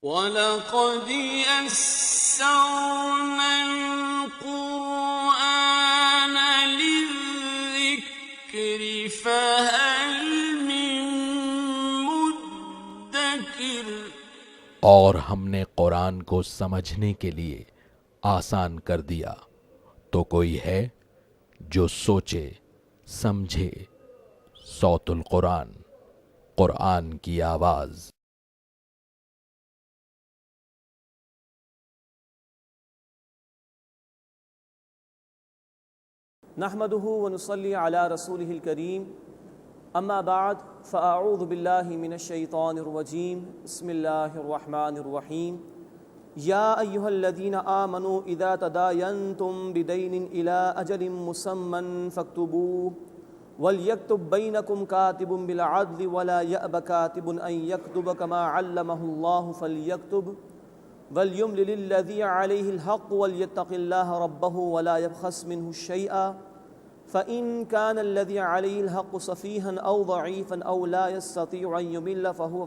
وَلَقَدْ يَسَّرْنَا الْقُرْآنَ لِلذِّكْرِ فَهَلْ مِن مُّدَّكِرٍ۔ اور ہم نے قرآن کو سمجھنے کے لیے آسان کر دیا، تو کوئی ہے جو سوچے سمجھے۔ صوت القرآن، قرآن کی آواز۔ نحمده ونصلي على رسوله الكريم، اما بعد فاعوذ بالله من الشيطان الرجيم، بسم الله الرحمن الرحيم۔ يا ايها الذين آمنوا اذا تداينتم بدين الى اجل مسمى فاكتبوه وليكتب بينكم كاتب بالعدل ولا يأب كاتب ان يكتب كما علمه الله فليكتب وليملل الذي عليه الحق وليتق الله ربه ولا يبخس منه شيئا فإن كان الذي عليه الحق سفيها أو ضعيفا أو لا يستطيع أن يمل فهو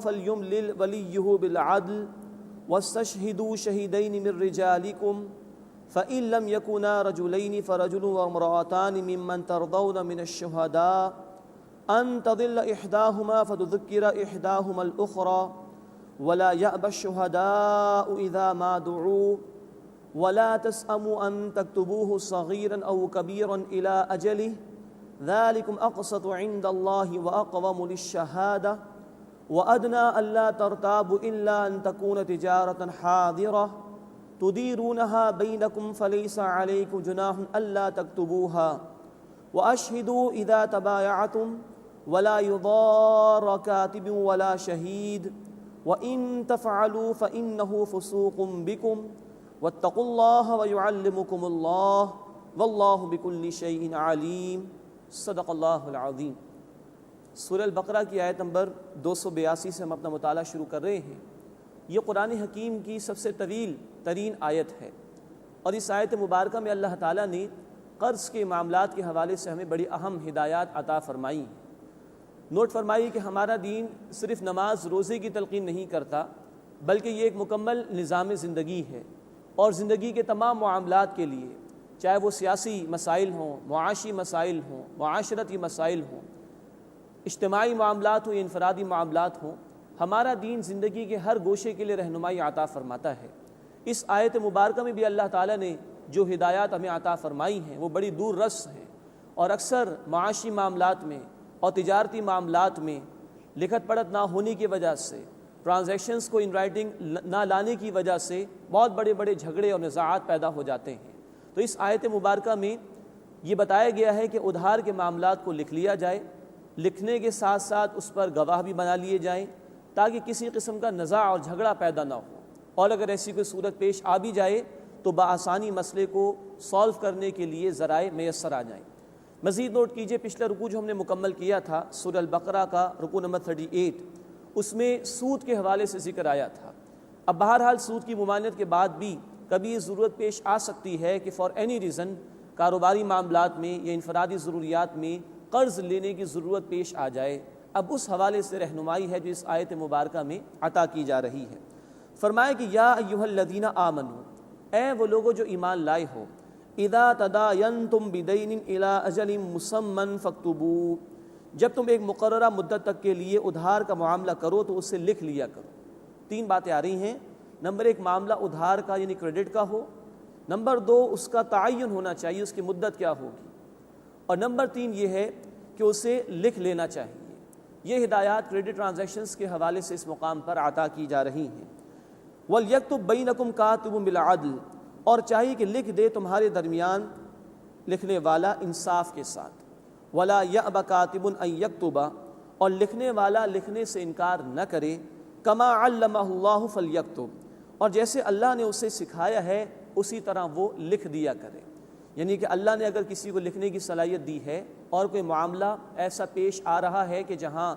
فليملل وليه بالعدل واستشهدوا شهيدين من رجالكم فإن لم يكونا رجلين فرجل وامرأتان ممن ترضون من الشهداء أن تضل إحداهما فتذكر إحداهما الأخرى ولا يأبى الشهداء إذا ما دعوا ولا تسأموا أن تكتبوه صغيرا أو كبيرا إلى أجله ذلكم أقسط عند الله وأقوم للشهادة وأدنى ألا ترتابوا إلا أن تكون تجارة حاضرة تديرونها بينكم فليس عليكم جناح ألا تكتبوها وأشهدوا إذا تبايعتم ولا يضار كاتب ولا شهيد وإن تفعلوا فإنه فسوق بكم واتقوا الله ويعلمكم الله والله بكل شيء عليم۔ صدق اللہ العظیم۔ سورہ البقرہ کی آیت نمبر 282 سے ہم اپنا مطالعہ شروع کر رہے ہیں۔ یہ قرآن حکیم کی سب سے طویل ترین آیت ہے، اور اس آیت مبارکہ میں اللہ تعالیٰ نے قرض کے معاملات کے حوالے سے ہمیں بڑی اہم ہدایات عطا فرمائی ہیں۔ نوٹ فرمائی کہ ہمارا دین صرف نماز روزے کی تلقین نہیں کرتا، بلکہ یہ ایک مکمل نظام زندگی ہے، اور زندگی کے تمام معاملات کے لیے، چاہے وہ سیاسی مسائل ہوں، معاشی مسائل ہوں، معاشرتی مسائل ہوں، اجتماعی معاملات ہوں یا انفرادی معاملات ہوں، ہمارا دین زندگی کے ہر گوشے کے لیے رہنمائی عطا فرماتا ہے۔ اس آیت مبارکہ میں بھی اللہ تعالیٰ نے جو ہدایات ہمیں عطا فرمائی ہیں وہ بڑی دور رس ہیں، اور اکثر معاشی معاملات میں اور تجارتی معاملات میں لکھت پڑھت نہ ہونے کی وجہ سے، ٹرانزیکشنز کو ان رائٹنگ نہ لانے کی وجہ سے بہت بڑے بڑے جھگڑے اور نزاعات پیدا ہو جاتے ہیں۔ تو اس آیت مبارکہ میں یہ بتایا گیا ہے کہ ادھار کے معاملات کو لکھ لیا جائے، لکھنے کے ساتھ ساتھ اس پر گواہ بھی بنا لیے جائیں تاکہ کسی قسم کا نزاع اور جھگڑا پیدا نہ ہو، اور اگر ایسی کوئی صورت پیش آ بھی جائے تو بآسانی مسئلے کو سالو کرنے کے لیے ذرائع میسر آ جائیں۔ مزید نوٹ کیجئے، پچھلا رکوع جو ہم نے مکمل کیا تھا سورہ البقرہ کا رکوع نمبر 38، اس میں سود کے حوالے سے ذکر آیا تھا۔ اب بہرحال سود کی ممانعت کے بعد بھی کبھی یہ ضرورت پیش آ سکتی ہے کہ فار اینی ریزن کاروباری معاملات میں یا انفرادی ضروریات میں قرض لینے کی ضرورت پیش آ جائے۔ اب اس حوالے سے رہنمائی ہے جو اس آیت مبارکہ میں عطا کی جا رہی ہے۔ فرمایا کہ یا ایھا الذین آمنوا، اے وہ لوگوں جو ایمان لائے ہو، اذا تداینتم بدین الی اجل مسمى فاکتبوہ، جب تم ایک مقررہ مدت تک کے لیے ادھار کا معاملہ کرو تو اسے لکھ لیا کرو۔ تین باتیں آ رہی ہیں، نمبر ایک معاملہ ادھار کا یعنی کریڈٹ کا ہو، نمبر دو اس کا تعین ہونا چاہیے، اس کی مدت کیا ہوگی، اور نمبر تین یہ ہے کہ اسے لکھ لینا چاہیے۔ یہ ہدایات کریڈٹ ٹرانزیکشنز کے حوالے سے اس مقام پر عطا کی جا رہی ہیں۔ وَلْيَكْتُبْ بَيْنَكُمْ كَاتِبٌ بِالْعَدْلِ، اور چاہیے کہ لکھ دے تمہارے درمیان لکھنے والا انصاف کے ساتھ۔ وَلَا يَأْبَ كَاتِبٌ أَن يَكْتُبَ، اور لکھنے والا لکھنے سے انکار نہ کرے۔ كَمَا عَلَّمَهُ اللَّهُ فَلْيَكْتُبْ، اور جیسے اللہ نے اسے سکھایا ہے اسی طرح وہ لکھ دیا کرے۔ یعنی کہ اللہ نے اگر کسی کو لکھنے کی صلاحیت دی ہے اور کوئی معاملہ ایسا پیش آ رہا ہے کہ جہاں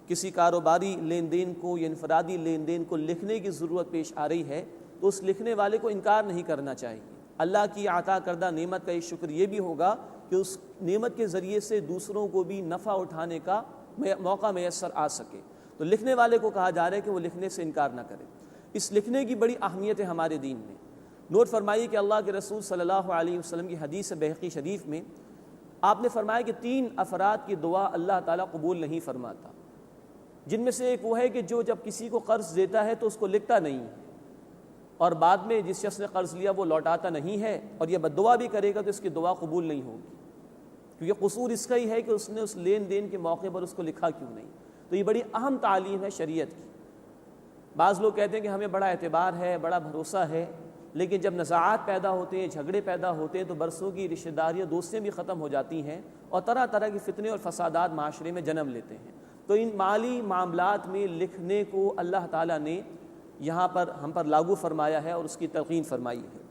کسی کاروباری لین دین کو یا انفرادی لین دین کو لکھنے کی ضرورت پیش آ رہی ہے تو اس لکھنے والے کو انکار نہیں کرنا چاہیے۔ اللہ کی عطا کردہ نعمت کا ایک شکر یہ بھی ہوگا کہ اس نعمت کے ذریعے سے دوسروں کو بھی نفع اٹھانے کا موقع میسر آ سکے۔ تو لکھنے والے کو کہا جا رہا ہے کہ وہ لکھنے سے انکار نہ کرے۔ اس لکھنے کی بڑی اہمیت ہے ہمارے دین میں۔ نوٹ فرمائیے کہ اللہ کے رسول صلی اللہ علیہ وسلم کی حدیث بحقی شریف میں آپ نے فرمایا کہ 3 افراد کی دعا اللہ تعالیٰ قبول نہیں فرماتا، جن میں سے ایک وہ ہے کہ جو جب کسی کو قرض دیتا ہے تو اس کو لکھتا نہیں ہے، اور بعد میں جس شخص نے قرض لیا وہ لوٹاتا نہیں ہے، اور یہ بد دعا بھی کرے گا تو اس کی دعا قبول نہیں ہوگی، کیونکہ قصور اس کا ہی ہے کہ اس نے اس لین دین کے موقع پر اس کو لکھا کیوں نہیں۔ تو یہ بڑی اہم تعلیم ہے شریعت کی۔ بعض لوگ کہتے ہیں کہ ہمیں بڑا اعتبار ہے، بڑا بھروسہ ہے، لیکن جب نزاعات پیدا ہوتے ہیں، جھگڑے پیدا ہوتے ہیں، تو برسوں کی رشتہ داریاں دوستیاں بھی ختم ہو جاتی ہیں، اور طرح طرح کی فتنے اور فسادات معاشرے میں جنم لیتے ہیں۔ تو ان مالی معاملات میں لکھنے کو اللہ تعالیٰ نے یہاں پر ہم پر لاگو فرمایا ہے اور اس کی تلقین فرمائی ہے۔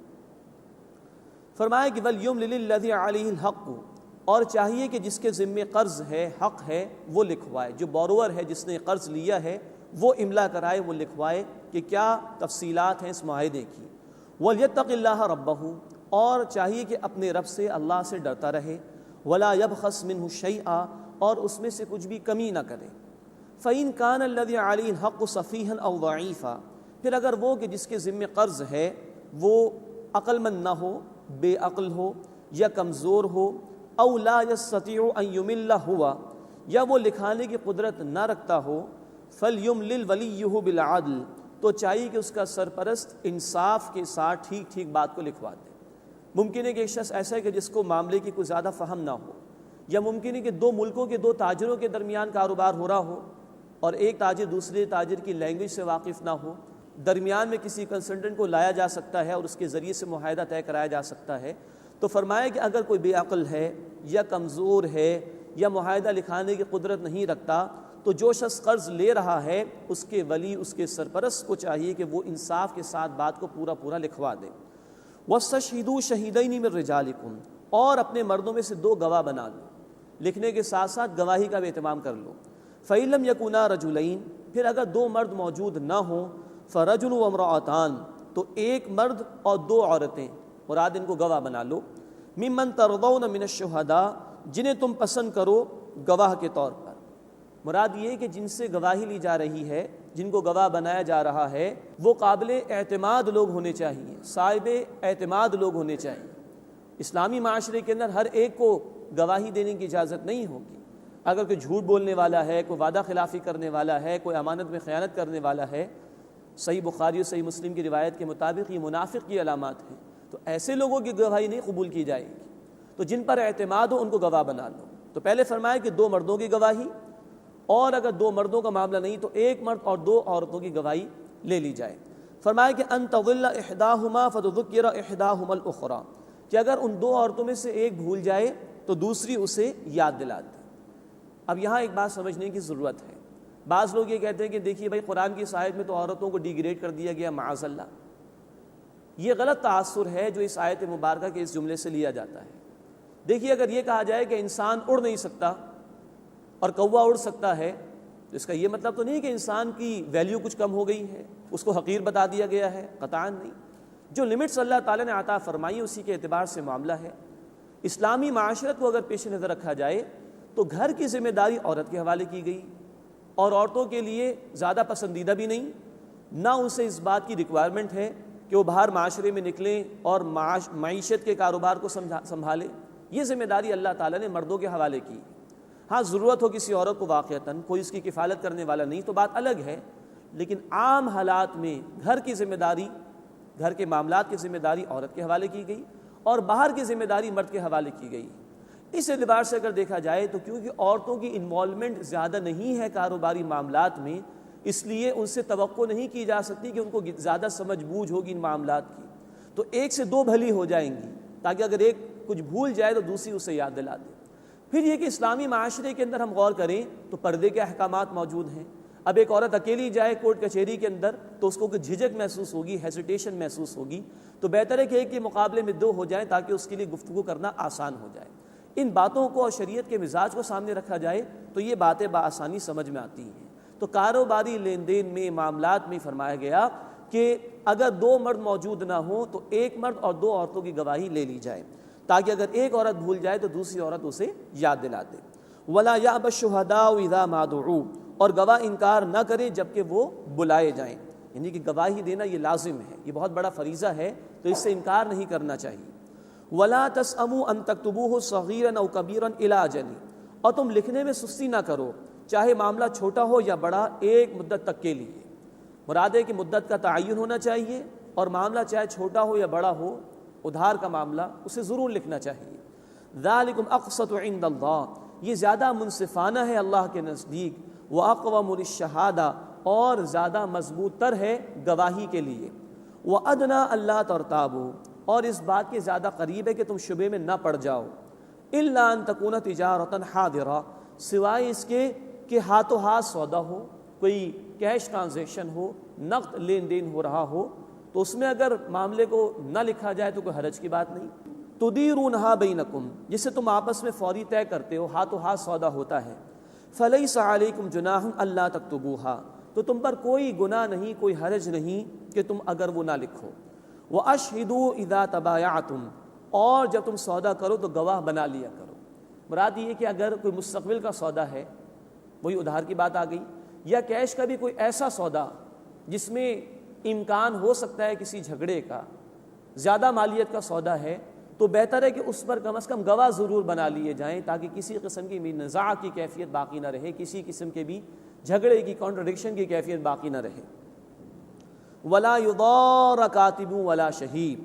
فرمایا کہ وَلْيُمْلِلِ الَّذِي عَلَيْهِ الْحَقُّ، اور چاہیے کہ جس کے ذمے قرض ہے، حق ہے، وہ لکھوائے۔ جو بورور ہے، جس نے قرض لیا ہے، وہ املا کرائے، وہ لکھوائے کہ کیا تفصیلات ہیں اس معاہدے کی۔ وَلْيَتَّقِ اللَّهَ رَبَّهُ، اور چاہیے کہ اپنے رب سے، اللہ سے ڈرتا رہے۔ وَلَا يَبْخَسْ مِنْهُ شَيْئًا، اور اس میں سے کچھ بھی کمی نہ کرے۔ فَإِنْ كَانَ الَّذِي عَلَيْهِ الْحَقُّ صَفِيحًا أَوْ ضَعِيفًا، پھر اگر وہ کہ جس کے ذمے قرض ہے وہ عقل مند نہ ہو، بے عقل ہو یا کمزور ہو، او لا يستطيع ان يمل ہوا، یا وہ لکھانے کی قدرت نہ رکھتا ہو، فَلْيُمْلِلْ وَلِيُّهُ بِالْعَدْلِ، تو چاہیے کہ اس کا سرپرست انصاف کے ساتھ ٹھیک ٹھیک بات کو لکھوا دے۔ ممکن ہے کہ ایک شخص ایسا ہے کہ جس کو معاملے کی کوئی زیادہ فہم نہ ہو، یا ممکن ہے کہ 2 ملکوں کے 2 تاجروں کے درمیان کاروبار ہو رہا ہو، اور ایک تاجر دوسرے تاجر کی لینگویج سے واقف نہ ہو، درمیان میں کسی کنسلٹنٹ کو لایا جا سکتا ہے اور اس کے ذریعے سے معاہدہ طے کرایا جا سکتا ہے۔ تو فرمایا کہ اگر کوئی بے عقل ہے یا کمزور ہے یا معاہدہ لکھانے کی قدرت نہیں رکھتا، تو جو شخص قرض لے رہا ہے اس کے ولی، اس کے سرپرست کو چاہیے کہ وہ انصاف کے ساتھ بات کو پورا لکھوا دے۔ وَاسْتَشْهِدُوا شَهِيدَيْنِ مِن رِجَالِكُمْ، اور اپنے مردوں میں سے 2 گواہ بنا لو، لکھنے کے ساتھ ساتھ گواہی کا بھی اہتمام کر لو۔ فَإِن لَمْ يَكُونَا رَجُلَيْنِ، پھر اگر 2 مرد موجود نہ ہوں، فَرَجُلٌ وَامْرَأَتَانِ، تو 1 مرد اور 2 عورتیں، مراد ان کو گواہ بنا لو۔ مِمَّن تَرْضَوْنَ مِنَ الشُّهَدَاءِ، جنہیں تم پسند کرو گواہ کے طور پر۔ مراد یہ کہ جن سے گواہی لی جا رہی ہے، جن کو گواہ بنایا جا رہا ہے، وہ قابل اعتماد لوگ ہونے چاہیے، صاحب اعتماد لوگ ہونے چاہیے۔ اسلامی معاشرے کے اندر ہر ایک کو گواہی دینے کی اجازت نہیں ہوگی۔ اگر کوئی جھوٹ بولنے والا ہے، کوئی وعدہ خلافی کرنے والا ہے، کوئی امانت میں خیانت کرنے والا ہے، صحیح بخاری اور صحیح مسلم کی روایت کے مطابق یہ منافق کی علامات ہیں، تو ایسے لوگوں کی گواہی نہیں قبول کی جائے گی۔ تو جن پر اعتماد ہو ان کو گواہ بنا لو۔ تو پہلے فرمایا کہ 2 مردوں کی گواہی، اور اگر 2 مردوں کا معاملہ نہیں تو 1 مرد اور 2 عورتوں کی گواہی لے لی جائے۔ فرمایا کہ ان تضل احداہما فتذکر احداہما الاخری، کہ اگر ان 2 عورتوں میں سے ایک بھول جائے تو دوسری اسے یاد دلا دے۔ اب یہاں ایک بات سمجھنے کی ضرورت ہے۔ بعض لوگ یہ کہتے ہیں کہ دیکھیے بھائی قرآن کی اس آیت میں تو عورتوں کو ڈیگریڈ کر دیا گیا، معاذ اللہ۔ یہ غلط تاثر ہے جو اس آیت مبارکہ کے اس جملے سے لیا جاتا ہے۔ دیکھیے اگر یہ کہا جائے کہ انسان اڑ نہیں سکتا اور کوا اڑ سکتا ہے، تو اس کا یہ مطلب تو نہیں کہ انسان کی ویلیو کچھ کم ہو گئی ہے، اس کو حقیر بتا دیا گیا ہے، قطعاً نہیں۔ جو لمٹس اللہ تعالیٰ نے عطا فرمائی اسی کے اعتبار سے معاملہ ہے۔ اسلامی معاشرت کو اگر پیش نظر رکھا جائے تو گھر کی ذمہ داری عورت کے حوالے کی گئی، اور عورتوں کے لیے زیادہ پسندیدہ بھی نہیں، نہ اسے اس بات کی ریکوائرمنٹ ہے کہ وہ باہر معاشرے میں نکلیں اور معیشت کے کاروبار کو سنبھالیں۔ یہ ذمہ داری اللہ تعالیٰ نے مردوں کے حوالے کی۔ ہاں ضرورت ہو کسی عورت کو واقعتاً، کوئی اس کی کفالت کرنے والا نہیں تو بات الگ ہے، لیکن عام حالات میں گھر کی ذمہ داری، گھر کے معاملات کی ذمہ داری عورت کے حوالے کی گئی، اور باہر کی ذمہ داری مرد کے حوالے کی گئی۔ اس اعتبار سے اگر دیکھا جائے تو کیونکہ عورتوں کی انوالومنٹ زیادہ نہیں ہے کاروباری معاملات میں، اس لیے ان سے توقع نہیں کی جا سکتی کہ ان کو زیادہ سمجھ بوجھ ہوگی ان معاملات کی، تو 1 سے 2 بھلی ہو جائیں گی، تاکہ اگر ایک کچھ بھول جائے تو دوسری اسے یاد دلا دے۔ پھر یہ کہ اسلامی معاشرے کے اندر ہم غور کریں تو پردے کے احکامات موجود ہیں۔ اب ایک عورت اکیلی جائے کورٹ کچہری کے اندر تو اس کو کوئی جھجک محسوس ہوگی، ہیزیٹیشن محسوس ہوگی، تو بہتر ہے کہ ایک کے مقابلے میں 2 ہو جائیں تاکہ اس کے لیے گفتگو کرنا آسان ہو جائے۔ ان باتوں کو اور شریعت کے مزاج کو سامنے رکھا جائے تو یہ باتیں بآسانی سمجھ میں آتی ہیں۔ تو کاروباری لین دین میں، معاملات میں فرمایا گیا کہ اگر 2 مرد موجود نہ ہوں تو 1 مرد اور 2 عورتوں کی گواہی لے لی جائے، تاکہ اگر ایک عورت بھول جائے تو دوسری عورت اسے یاد دلا دے۔ وَلَا يَأْبَ الشُّهَدَاءُ إِذَا مَا دُعُوا، اور گواہ انکار نہ کریں جبکہ وہ بلائے جائیں، یعنی کہ گواہی دینا یہ لازم ہے، یہ بہت بڑا فریضہ ہے، تو اس سے انکار نہیں کرنا چاہیے۔ وَلَا تَسْأَمُوا أَن تَكْتُبُوهُ صَغِيرًا أَوْ كَبِيرًا إِلَىٰ أَجَلٍ، اور تم لکھنے میں سستی نہ کرو، چاہے معاملہ چھوٹا ہو یا بڑا، ایک مدت تک کے لیے۔ مراد ہے کہ مدت کا تعین ہونا چاہیے، اور معاملہ چاہے چھوٹا ہو یا بڑا ہو، ادھار کا معاملہ، اسے ضرور لکھنا چاہیے۔ ذَلِكُمْ أَقْسَطُ عِندَ اللَّهِ، یہ زیادہ منصفانہ ہے اللہ کے نزدیک، وَأَقْوَمُ لِلشَّهَادَةِ، اور زیادہ مضبوط تر ہے گواہی کے لیے، وَأَدْنَىٰ أَلَّا تَرْتَابُوا، اور اس بات کے زیادہ قریب ہے کہ تم شبے میں نہ پڑ جاؤ، إِلَّا أَن تَكُونَ تِجَارَةً حَاضِرَةً، سوائے اس کے کہ ہاتھوں ہاتھ سودا ہو، کوئی کیش ٹرانزیکشن ہو، نقد لین دین ہو رہا ہو، تو اس میں اگر معاملے کو نہ لکھا جائے تو کوئی حرج کی بات نہیں۔ تُدِيرُونَهَا بَيْنَكُمْ، جسے تم آپس میں فوری طے کرتے ہو، ہاتھوں ہاتھ سودا ہوتا ہے۔ فَلَيْسَ عَلَيْكُمْ جُنَاحٌ أَلَّا تَكْتُبُوهَا، تو تم پر کوئی گناہ نہیں، کوئی حرج نہیں کہ تم اگر وہ نہ لکھو۔ وَأَشْهِدُوا إِذَا تَبَايَعْتُمْ، اور جب تم سودا کرو تو گواہ بنا لیا کرو۔ مراد یہ کہ اگر کوئی مستقبل کا سودا ہے، وہی ادھار کی بات آ گئی، یا کیش کا بھی کوئی ایسا سودا جس میں امکان ہو سکتا ہے کسی جھگڑے کا، زیادہ مالیت کا سودا ہے، تو بہتر ہے کہ اس پر کم از کم گواہ ضرور بنا لیے جائیں، تاکہ کسی قسم کی نزاع کی کیفیت باقی نہ رہے، کسی قسم کے بھی جھگڑے کی، کانٹرڈکشن کی کیفیت باقی نہ رہے۔ وَلَا يُضَارَ كَاتِبٌ وَلَا شَهِيدٌ،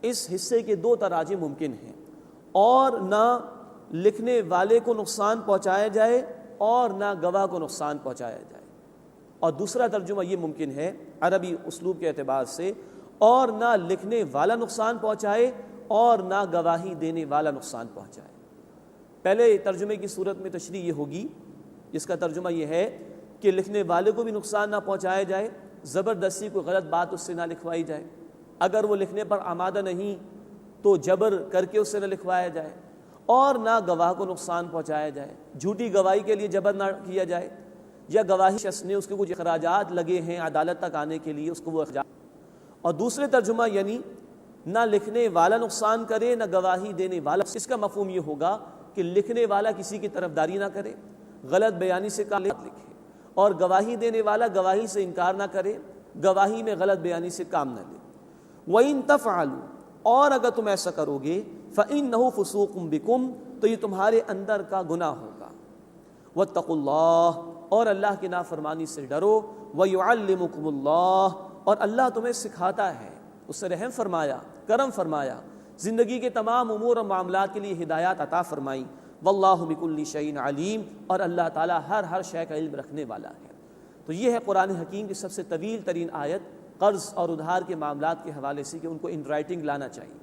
اس حصے کے دو تراجم ممکن ہیں، اور نہ لکھنے والے کو نقصان پہنچایا جائے اور نہ گواہ کو نقصان پہنچایا جائے، اور دوسرا ترجمہ یہ ممکن ہے عربی اسلوب کے اعتبار سے، اور نہ لکھنے والا نقصان پہنچائے اور نہ گواہی دینے والا نقصان پہنچائے۔ پہلے ترجمے کی صورت میں تشریح یہ ہوگی، جس کا ترجمہ یہ ہے کہ لکھنے والے کو بھی نقصان نہ پہنچایا جائے، زبردستی کوئی غلط بات اس سے نہ لکھوائی جائے، اگر وہ لکھنے پر آمادہ نہیں تو جبر کر کے اس سے نہ لکھوایا جائے، اور نہ گواہ کو نقصان پہنچایا جائے، جھوٹی گواہی کے لیے جبر نہ کیا جائے، یا گواہی شخص نے اس کے کچھ اخراجات لگے ہیں عدالت تک آنے کے لیے، اس کو وہ اخراجات۔ اور دوسرے ترجمہ یعنی نہ لکھنے والا نقصان کرے نہ گواہی دینے والا، اس کا مفہوم یہ ہوگا کہ لکھنے والا کسی کی طرفداری نہ کرے، غلط بیانی سے کام لکھے، اور گواہی دینے والا گواہی سے انکار نہ کرے، گواہی میں غلط بیانی سے کام نہ لے۔ وَإِن تَفْعَلُوا، اور اگر تم ایسا کرو گے، فَإِنَّهُ فُسُوقٌ بِكُمْ، تو یہ تمہارے اندر کا گناہ ہوگا۔ وَاتَّقُوا اللَّهَ، اور اللہ کی نافرمانی سے ڈرو۔ وَيُعَلِّمُكُمُ اللَّهُ، اور اللہ تمہیں سکھاتا ہے، اس سے رحم فرمایا، کرم فرمایا، زندگی کے تمام امور اور معاملات کے لیے ہدایات عطا فرمائی۔ وَاللَّهُ بِكُلِّ شَيْءٍ عَلِيمٌ، اور اللہ تعالیٰ ہر شے کا علم رکھنے والا ہے۔ تو یہ ہے قرآن حکیم کی سب سے طویل ترین آیت قرض اور ادھار کے معاملات کے حوالے سے، کہ ان کو ان رائٹنگ لانا چاہیے۔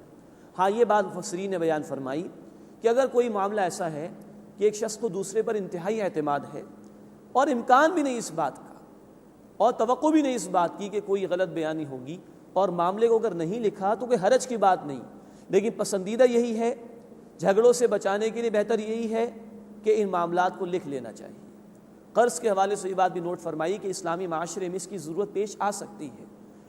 ہاں یہ بات مفسرین نے بیان فرمائی کہ اگر کوئی معاملہ ایسا ہے کہ ایک شخص کو دوسرے پر انتہائی اعتماد ہے، اور امکان بھی نہیں اس بات کا، اور توقع بھی نہیں اس بات کی کہ کوئی غلط بیانی ہوگی، اور معاملے کو اگر نہیں لکھا تو کوئی حرج کی بات نہیں، لیکن پسندیدہ یہی ہے، جھگڑوں سے بچانے کے لیے بہتر یہی ہے کہ ان معاملات کو لکھ لینا چاہیے۔ قرض کے حوالے سے یہ بات بھی نوٹ فرمائی کہ اسلامی معاشرے میں اس کی ضرورت پیش آ سکتی ہے،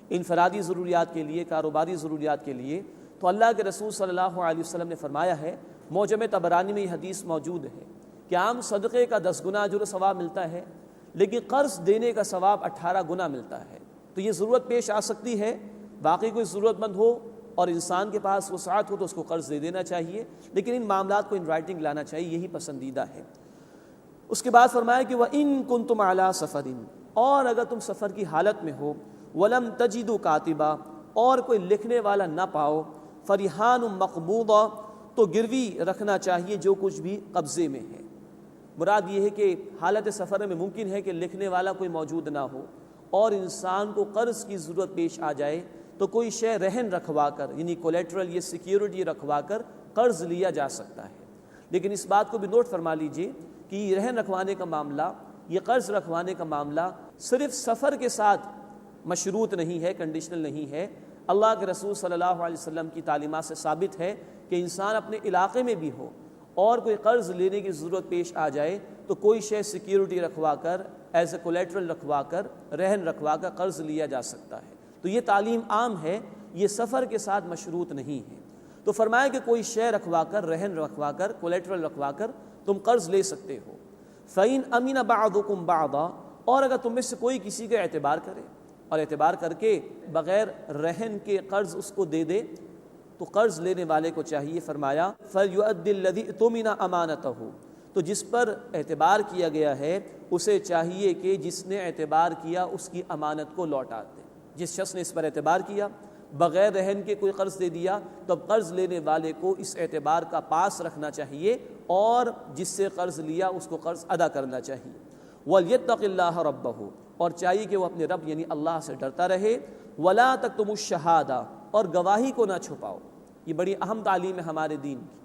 انفرادی ضروریات کے لیے، کاروباری ضروریات کے لیے۔ تو اللہ کے رسول صلی اللہ علیہ وسلم نے فرمایا ہے، معجم طبرانی میں یہ حدیث موجود ہے، کہ عام صدقے کا 10 گنا اجر و ثواب ملتا ہے، لیکن قرض دینے کا ثواب 18 گنا ملتا ہے۔ تو یہ ضرورت پیش آ سکتی ہے، باقی کوئی ضرورت مند ہو اور انسان کے پاس وسعت ہو تو اس کو قرض دے دینا چاہیے، لیکن ان معاملات کو ان رائٹنگ لانا چاہیے، یہی پسندیدہ ہے۔ اس کے بعد فرمایا کہ وَإِن كُنتُمْ عَلَىٰ سَفَرٍ، اور اگر تم سفر کی حالت میں ہو، وَلَمْ تَجِدُوا كَاتِبًا، اور کوئی لکھنے والا نہ پاؤ، فَرِحَانٌ مَّقْبُوضَةٌ، تو گروی رکھنا چاہیے جو کچھ بھی قبضے میں ہے۔ مراد یہ ہے کہ حالت سفر میں ممکن ہے کہ لکھنے والا کوئی موجود نہ ہو، اور انسان کو قرض کی ضرورت پیش آ جائے تو کوئی شے رہن رکھوا کر، یعنی کولیٹرل، یہ سیکیورٹی رکھوا کر قرض لیا جا سکتا ہے۔ لیکن اس بات کو بھی نوٹ فرما لیجئے کہ یہ رہن رکھوانے کا معاملہ، یہ قرض رکھوانے کا معاملہ صرف سفر کے ساتھ مشروط نہیں ہے، کنڈیشنل نہیں ہے۔ اللہ کے رسول صلی اللہ علیہ وسلم کی تعلیمات سے ثابت ہے کہ انسان اپنے علاقے میں بھی ہو اور کوئی قرض لینے کی ضرورت پیش آ جائے تو کوئی شے سیکیورٹی رکھوا کر، ایز اے کولیٹرل رکھوا کر، رہن رکھوا کر قرض لیا جا سکتا ہے۔ تو یہ تعلیم عام ہے، یہ سفر کے ساتھ مشروط نہیں ہے۔ تو فرمایا کہ کوئی شے رکھوا کر، رہن رکھوا کر، کولیٹرل رکھوا کر تم قرض لے سکتے ہو۔ فَإِنْ أَمِنَ بَعْضُكُمْ بَعْضًا، اور اگر تم میں سے کوئی کسی کا اعتبار کرے اور اعتبار کر کے بغیر رہن کے قرض اس کو دے دے، تو قرض لینے والے کو چاہیے، فرمایا فَلْيُؤَدِّ الَّذِي اؤْتُمِنَ أَمَانَتَهُ، تو جس پر اعتبار کیا گیا ہے اسے چاہیے کہ جس نے اعتبار کیا اس کی امانت کو لوٹا دے۔ جس شخص نے اس پر اعتبار کیا، بغیر رہن کے کوئی قرض دے دیا، تو اب قرض لینے والے کو اس اعتبار کا پاس رکھنا چاہیے اور جس سے قرض لیا اس کو قرض ادا کرنا چاہیے۔ وَلْيَتَّقِ اللَّهَ رَبَّهُ، اور چاہیے کہ وہ اپنے رب یعنی اللہ سے ڈرتا رہے۔ وَلَا تَكْتُمُوا الشَّهَادَةَ، اور گواہی کو نہ چھپاؤ۔ یہ بڑی اہم تعلیم ہے ہمارے دین کی۔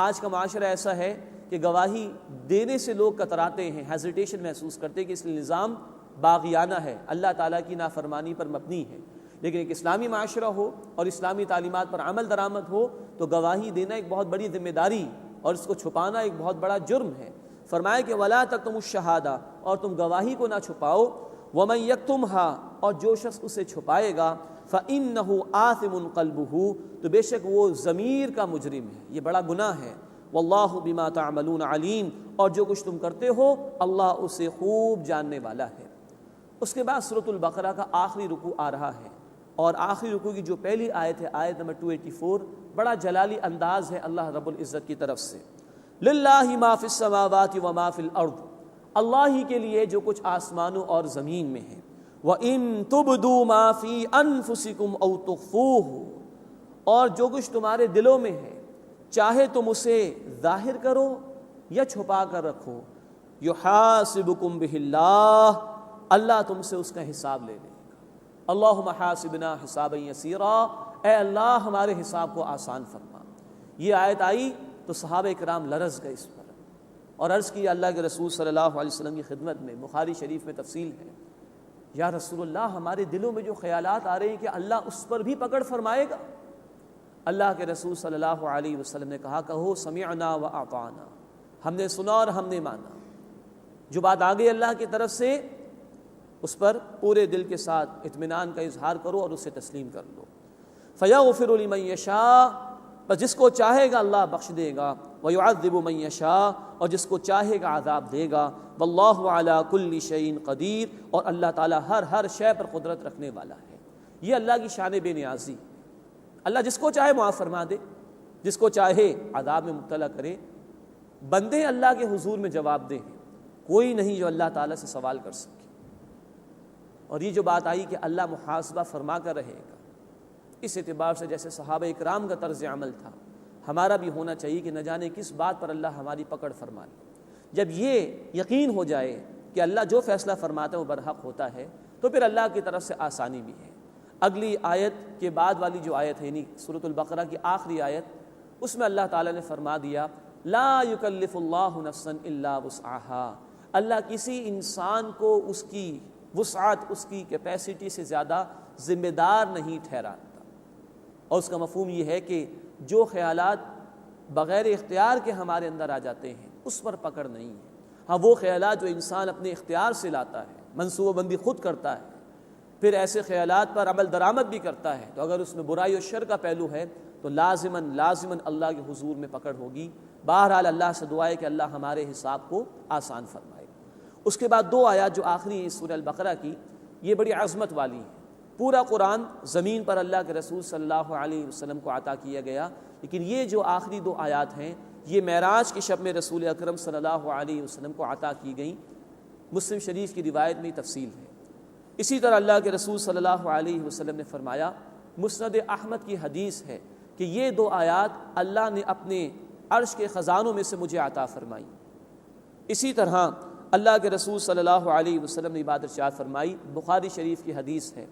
آج کا معاشرہ ایسا ہے کہ گواہی دینے سے لوگ کتراتے ہیں، ہیزیٹیشن محسوس کرتے ہیں کہ اس نظام باغیانہ ہے، اللہ تعالیٰ کی نافرمانی پر مبنی ہے۔ لیکن ایک اسلامی معاشرہ ہو اور اسلامی تعلیمات پر عمل درآمد ہو تو گواہی دینا ایک بہت بڑی ذمہ داری اور اس کو چھپانا ایک بہت بڑا جرم ہے۔ فرمایا کہ وَلَا تَكْتُمُوا الشَّهَادَةَ، اور تم گواہی کو نہ چھپاؤ۔ وَمَن يَكْتُمْهَا، اور جو شخص اسے چھپائے گا، فَإِنَّهُ آثِمٌ قَلْبُهُ، تو بے شک وہ ضمیر کا مجرم ہے، یہ بڑا گناہ ہے۔ وَاللَّهُ بِمَا تَعْمَلُونَ عَلِيمٌ، اور جو کچھ تم کرتے ہو اللہ اسے خوب جاننے والا ہے۔ اس کے بعد سورۃ البقرہ کا آخری رکوع آ رہا ہے، اور آخری رکوع کی جو پہلی آیت ہے، آیت نمبر 284، بڑا جلالی انداز ہے اللہ رب العزت کی طرف سے۔ للہ ما فی السماوات وما فی الارض، اللہ ہی کے لیے جو کچھ آسمانوں اور زمین میں ہے۔ وَإِن تُبْدُوا مَا فِي أَنفُسِكُمْ أَوْ تُخْفُوهُ، اور جو کچھ تمہارے دلوں میں ہے چاہے تم اسے ظاہر کرو یا چھپا کر رکھو، يُحَاسِبُكُمْ بِهِ اللَّهُ، اللہ تم سے اس کا حساب لے لے گا۔ اللہم حاسبنا حسابا یسیرا، اے اللہ ہمارے حساب کو آسان فرما۔ یہ آیت آئی تو صحابہ کرام لرز گئے اس پر اور عرض کی اللہ کے رسول صلی اللہ علیہ وسلم کی خدمت میں، بخاری شریف میں تفصیل ہے، یا رسول اللہ ہمارے دلوں میں جو خیالات آ رہے ہیں کہ اللہ اس پر بھی پکڑ فرمائے گا۔ اللہ کے رسول صلی اللہ علیہ وسلم نے کہا، کہو سمعنا واطعنا، ہم نے سنا اور ہم نے مانا۔ جو بات آ گئی اللہ کی طرف سے اس پر پورے دل کے ساتھ اطمینان کا اظہار کرو اور اسے تسلیم کر لو۔ فَيَغْفِرُ لِمَن يَشَاءُ، بس جس کو چاہے گا اللہ بخش دے گا، وَيُعَذِّبُ مَن يَشَاءُ، اور جس کو چاہے گا عذاب دے گا۔ وَاللَّهُ عَلَى كُلِّ شَيْءٍ قَدِيرٌ، اور اللہ تعالیٰ ہر شے پر قدرت رکھنے والا ہے۔ یہ اللہ کی شان بے نیازی، اللہ جس کو چاہے معاف فرما دے، جس کو چاہے عذاب میں مبتلا کرے۔ بندے اللہ کے حضور میں جواب دہ ہیں، کوئی نہیں جو اللہ تعالیٰ سے سوال کر سکے۔ اور یہ جو بات آئی کہ اللہ محاسبہ فرما کر رہے گا، اس اعتبار سے جیسے صحابہ اکرام کا طرز عمل تھا، ہمارا بھی ہونا چاہیے کہ نہ جانے کس بات پر اللہ ہماری پکڑ فرما لے۔ جب یہ یقین ہو جائے کہ اللہ جو فیصلہ فرماتا ہے وہ برحق ہوتا ہے، تو پھر اللہ کی طرف سے آسانی بھی ہے۔ اگلی آیت کے بعد والی جو آیت ہے، یعنی سورۃ البقرہ کی آخری آیت، اس میں اللہ تعالیٰ نے فرما دیا، لا یکلف اللہ نفسا الا وسعها، اللہ کسی انسان کو اس کی وسعت، اس کی کیپیسٹی سے زیادہ ذمہ دار نہیں ٹھہراتا۔ اور اس کا مفہوم یہ ہے کہ جو خیالات بغیر اختیار کے ہمارے اندر آ جاتے ہیں اس پر پکڑ نہیں ہے۔ ہاں وہ خیالات جو انسان اپنے اختیار سے لاتا ہے، منصوبہ بندی خود کرتا ہے، پھر ایسے خیالات پر عمل درآمد بھی کرتا ہے، تو اگر اس میں برائی و شر کا پہلو ہے تو لازماً اللہ کے حضور میں پکڑ ہوگی۔ بہرحال اللہ سے دعا ہے کہ اللہ ہمارے حساب کو آسان فرمائے۔ اس کے بعد دو آیات جو آخری ہیں سورہ البقرہ کی، یہ بڑی عظمت والی ہیں۔ پورا قرآن زمین پر اللہ کے رسول صلی اللہ علیہ وسلم کو عطا کیا گیا، لیکن یہ جو آخری دو آیات ہیں یہ معراج کی شب میں رسول اکرم صلی اللہ علیہ وسلم کو عطا کی گئیں۔ مسلم شریف کی روایت میں تفصیل ہے۔ اسی طرح اللہ کے رسول صلی اللہ علیہ وسلم نے فرمایا، مسند احمد کی حدیث ہے کہ یہ دو آیات اللہ نے اپنے عرش کے خزانوں میں سے مجھے عطا فرمائی۔ اسی طرح اللہ کے رسول صلی اللہ علیہ وسلم نے بات ارشاد فرمائی، بخاری شریف کی حدیث ہے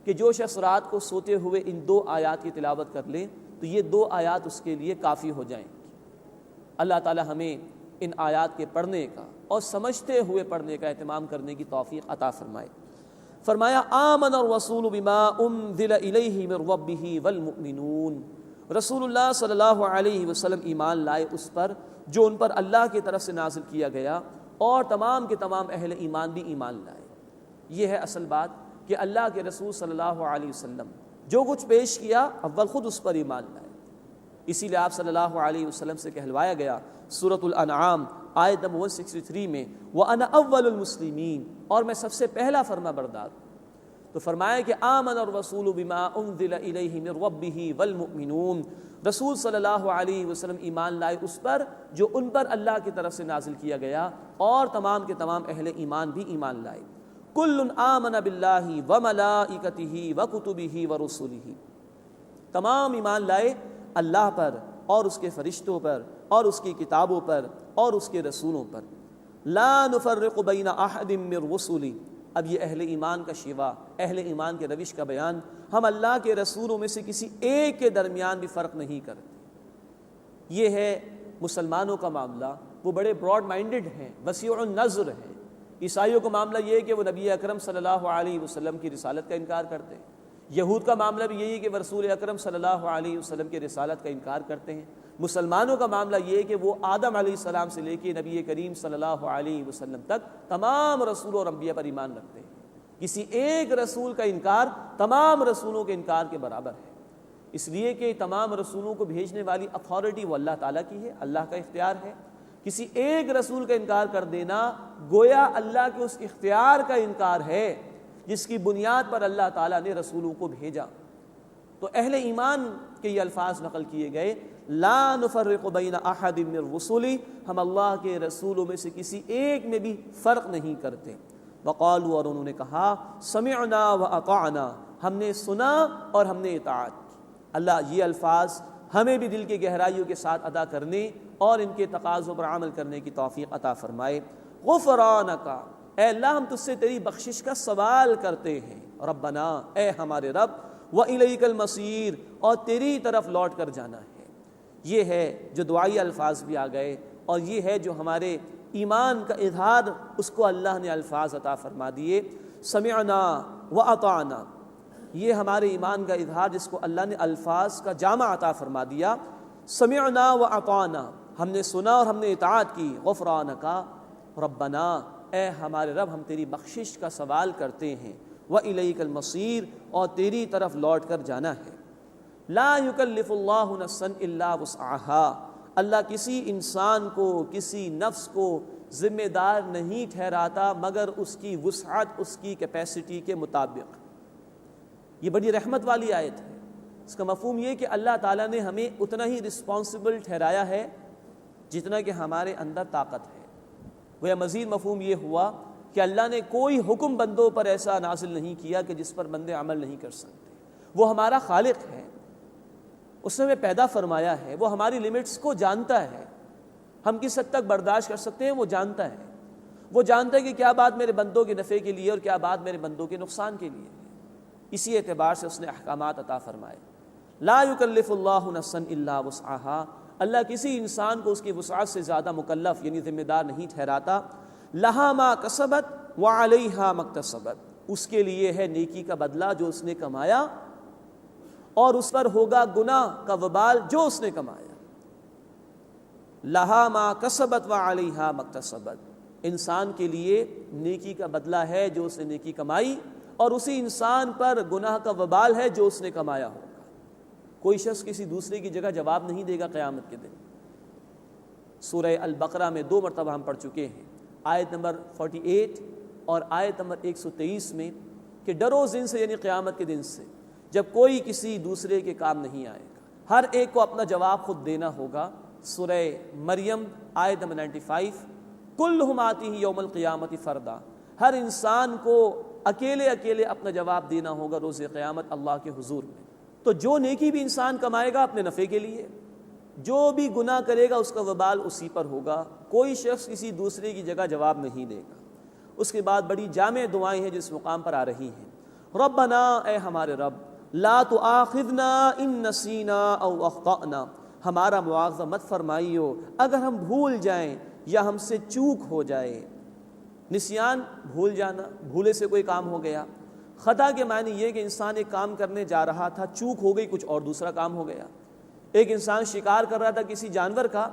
کہ جو شخص رات کو سوتے ہوئے ان دو آیات کی تلاوت کر لے تو یہ دو آیات اس کے لیے کافی ہو جائیں گی۔ اللہ تعالی ہمیں ان آیات کے پڑھنے کا اور سمجھتے ہوئے پڑھنے کا اہتمام کرنے کی توفیق عطا فرمائے۔ فرمایا، آمن الرسول بما انزل الیہ من ربہ والمؤمنون، رسول اللہ صلی اللہ علیہ وسلم ایمان لائے اس پر جو ان پر اللہ کی طرف سے نازل کیا گیا، اور تمام کے تمام اہل ایمان بھی ایمان لائے۔ یہ ہے اصل بات کہ اللہ کے رسول صلی اللہ علیہ وسلم جو کچھ پیش کیا اول خود اس پر ایمان لائے۔ اسی لیے آپ صلی اللہ علیہ وسلم سے کہلوایا گیا سورۃ الانعام آیت نمبر 163 میں وَأَنَا أَوَّلُ الْمُسْلِمِينَ، اور میں سب سے پہلا فرما بردار ہوں۔ تو فرمایا کہ آمن الرسول بما انزل الیہ من ربہ والمؤمنون، رسول صلی اللہ علیہ وسلم ایمان لائے اس پر جو ان پر اللہ کی طرف سے نازل کیا گیا، اور تمام کے تمام اہل ایمان بھی ایمان لائے۔ کل آمن باللہ وملائکتہ وکتبہ ورسلہ، تمام ایمان لائے اللہ پر اور اس کے فرشتوں پر اور اس کی کتابوں پر اور اس کے رسولوں پر۔ لا نفرق بین احد من رسلہ، اب یہ اہل ایمان کا شیوا، اہل ایمان کے روش کا بیان، ہم اللہ کے رسولوں میں سے کسی ایک کے درمیان بھی فرق نہیں کرتے۔ یہ ہے مسلمانوں کا معاملہ، وہ بڑے براڈ مائنڈڈ ہیں، وسیع النظر ہیں۔ عیسائیوں کا معاملہ یہ ہے کہ وہ نبی اکرم صلی اللہ علیہ وسلم کی رسالت کا انکار کرتے ہیں۔ یہود کا معاملہ بھی یہی ہے کہ وہ رسول اکرم صلی اللہ علیہ وسلم کی رسالت کا انکار کرتے ہیں۔ مسلمانوں کا معاملہ یہ ہے کہ وہ آدم علیہ السلام سے لے کے نبی کریم صلی اللہ علیہ وسلم تک تمام رسولوں اور انبیاء پر ایمان رکھتے ہیں۔ کسی ایک رسول کا انکار تمام رسولوں کے انکار کے برابر ہے، اس لیے کہ تمام رسولوں کو بھیجنے والی اتھارٹی وہ اللہ تعالیٰ کی ہے، اللہ کا اختیار ہے۔ کسی ایک رسول کا انکار کر دینا گویا اللہ کے اس اختیار کا انکار ہے جس کی بنیاد پر اللہ تعالیٰ نے رسولوں کو بھیجا۔ تو اہل ایمان کے یہ الفاظ نقل کیے گئے، لا نفرق بین احد من رسلہ، ہم اللہ کے رسولوں میں سے کسی ایک میں بھی فرق نہیں کرتے۔ وقالوا، اور انہوں نے کہا، سمعنا واطعنا، ہم نے سنا اور ہم نے اطاعت کی۔ اللہ یہ الفاظ ہمیں بھی دل کی گہرائیوں کے ساتھ ادا کرنے اور ان کے تقاضوں پر عمل کرنے کی توفیق عطا فرمائے۔ غفرانک، اے اللہ ہم تجھ سے تیری بخشش کا سوال کرتے ہیں۔ ربنا، اے ہمارے رب، وَإِلَيْكَ الْمَصِيرُ، اور تیری طرف لوٹ کر جانا ہے۔ یہ ہے جو دعائی الفاظ بھی آ گئے، اور یہ ہے جو ہمارے ایمان کا اظہار، اس کو اللہ نے الفاظ عطا فرما دیے۔ سمعنا واطعنا، یہ ہمارے ایمان کا اظہار جس کو اللہ نے الفاظ کا جامع عطا فرما دیا۔ سمعنا واطعنا، ہم نے سنا اور ہم نے اطاعت کی۔ غفرانک، ربنا، اے ہمارے رب ہم تیری بخشش کا سوال کرتے ہیں۔ وَإِلَيْكَ الْمَصِيرُ، اور تیری طرف لوٹ کر جانا ہے۔ لا يُكَلِّفُ اللَّهُ نَفْسًا إِلَّا وُسْعَهَا، اللہ کسی انسان کو، کسی نفس کو ذمہ دار نہیں ٹھہراتا مگر اس کی وسعت، اس کی کیپیسٹی کے مطابق۔ یہ بڑی رحمت والی آیت ہے۔ اس کا مفہوم یہ کہ اللہ تعالیٰ نے ہمیں اتنا ہی رسپانسبل ٹھہرایا ہے جتنا کہ ہمارے اندر طاقت ہے۔ وہ مزید مفہوم یہ ہوا کہ اللہ نے کوئی حکم بندوں پر ایسا نازل نہیں کیا کہ جس پر بندے عمل نہیں کر سکتے۔ وہ ہمارا خالق ہے، اس نے ہمیں پیدا فرمایا ہے، وہ ہماری لیمٹس کو جانتا ہے، ہم کس حد تک برداشت کر سکتے ہیں وہ جانتا ہے۔ وہ جانتا ہے کہ کیا بات میرے بندوں کے نفع کے لیے اور کیا بات میرے بندوں کے نقصان کے لیے ہے۔ اسی اعتبار سے اس نے احکامات عطا فرمائے۔ لا یکلف اللہ نفسا الا وسعها، اللہ کسی انسان کو اس کی وسعت سے زیادہ مکلف یعنی ذمہ دار نہیں ٹھہراتا۔ لہا ما کسبت وعلیہا ما اکتسبت، اس کے لیے ہے نیکی کا بدلہ جو اس نے کمایا، اور اس پر ہوگا گناہ کا وبال جو اس نے کمایا۔ لہا ما کسبت وعلیہا ما اکتسبت، انسان کے لیے نیکی کا بدلہ ہے جو اس نے نیکی کمائی، اور اسی انسان پر گناہ کا وبال ہے جو اس نے کمایا ہوگا۔ کوئی شخص کسی دوسرے کی جگہ جواب نہیں دے گا قیامت کے دن۔ سورہ البقرہ میں 2 مرتبہ ہم پڑھ چکے ہیں، آیت نمبر 48 اور آیت نمبر 123 میں، کہ ڈرو اس دن سے یعنی قیامت کے دن سے جب کوئی کسی دوسرے کے کام نہیں آئے گا، ہر ایک کو اپنا جواب خود دینا ہوگا۔ سورہ مریم آیت نمبر 95، کلہم آتیہ یوم القیامت فردا، ہر انسان کو اکیلے اکیلے اپنا جواب دینا ہوگا روز قیامت اللہ کے حضور میں۔ تو جو نیکی بھی انسان کمائے گا اپنے نفع کے لیے، جو بھی گناہ کرے گا اس کا وبال اسی پر ہوگا، کوئی شخص کسی دوسرے کی جگہ جواب نہیں دے گا۔ اس کے بعد بڑی جامع دعائیں ہیں جس مقام پر آ رہی ہیں۔ ربنا، اے ہمارے رب، لا تؤاخذنا ان نسینا او اخطأنا، ہمارا مواخذہ مت فرمائیو اگر ہم بھول جائیں یا ہم سے چوک ہو جائے۔ نسیان بھول جانا، بھولے سے کوئی کام ہو گیا۔ خطا کے معنی یہ کہ انسان ایک کام کرنے جا رہا تھا، چوک ہو گئی، کچھ اور دوسرا کام ہو گیا۔ ایک انسان شکار کر رہا تھا کسی جانور کا،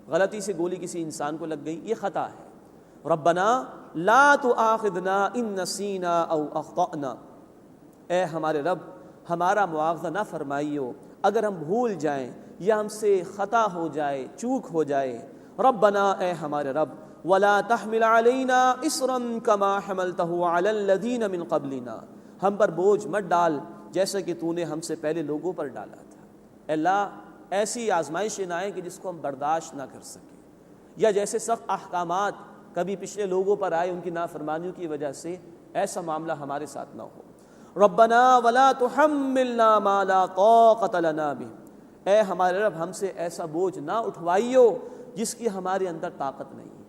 غلطی سے گولی کسی انسان کو لگ گئی، یہ خطا ہے۔ ربنا لا تؤاخذنا ان نسینا او اخطأنا، اے ہمارے رب ہمارا مواخذہ نہ فرمائیو اگر ہم بھول جائیں یا ہم سے خطا ہو جائے، چوک ہو جائے۔ ربنا اے ہمارے رب ولا تحمل علینا اصرا کما حملتہ علی الذین من قبلنا، ہم پر بوجھ مت ڈال جیسا کہ تو نے ہم سے پہلے لوگوں پر ڈالا تھا۔ اے اللہ ایسی آزمائشیں نہ آئیں کہ جس کو ہم برداشت نہ کر سکیں، یا جیسے سخت احکامات کبھی پچھلے لوگوں پر آئے ان کی نافرمانیوں کی وجہ سے، ایسا معاملہ ہمارے ساتھ نہ ہو۔ ربنا ولا تحملنا ما لا طاقۃ لنا بہ، اے ہمارے رب ہم سے ایسا بوجھ نہ اٹھوائیو جس کی ہمارے اندر طاقت نہیں ہے،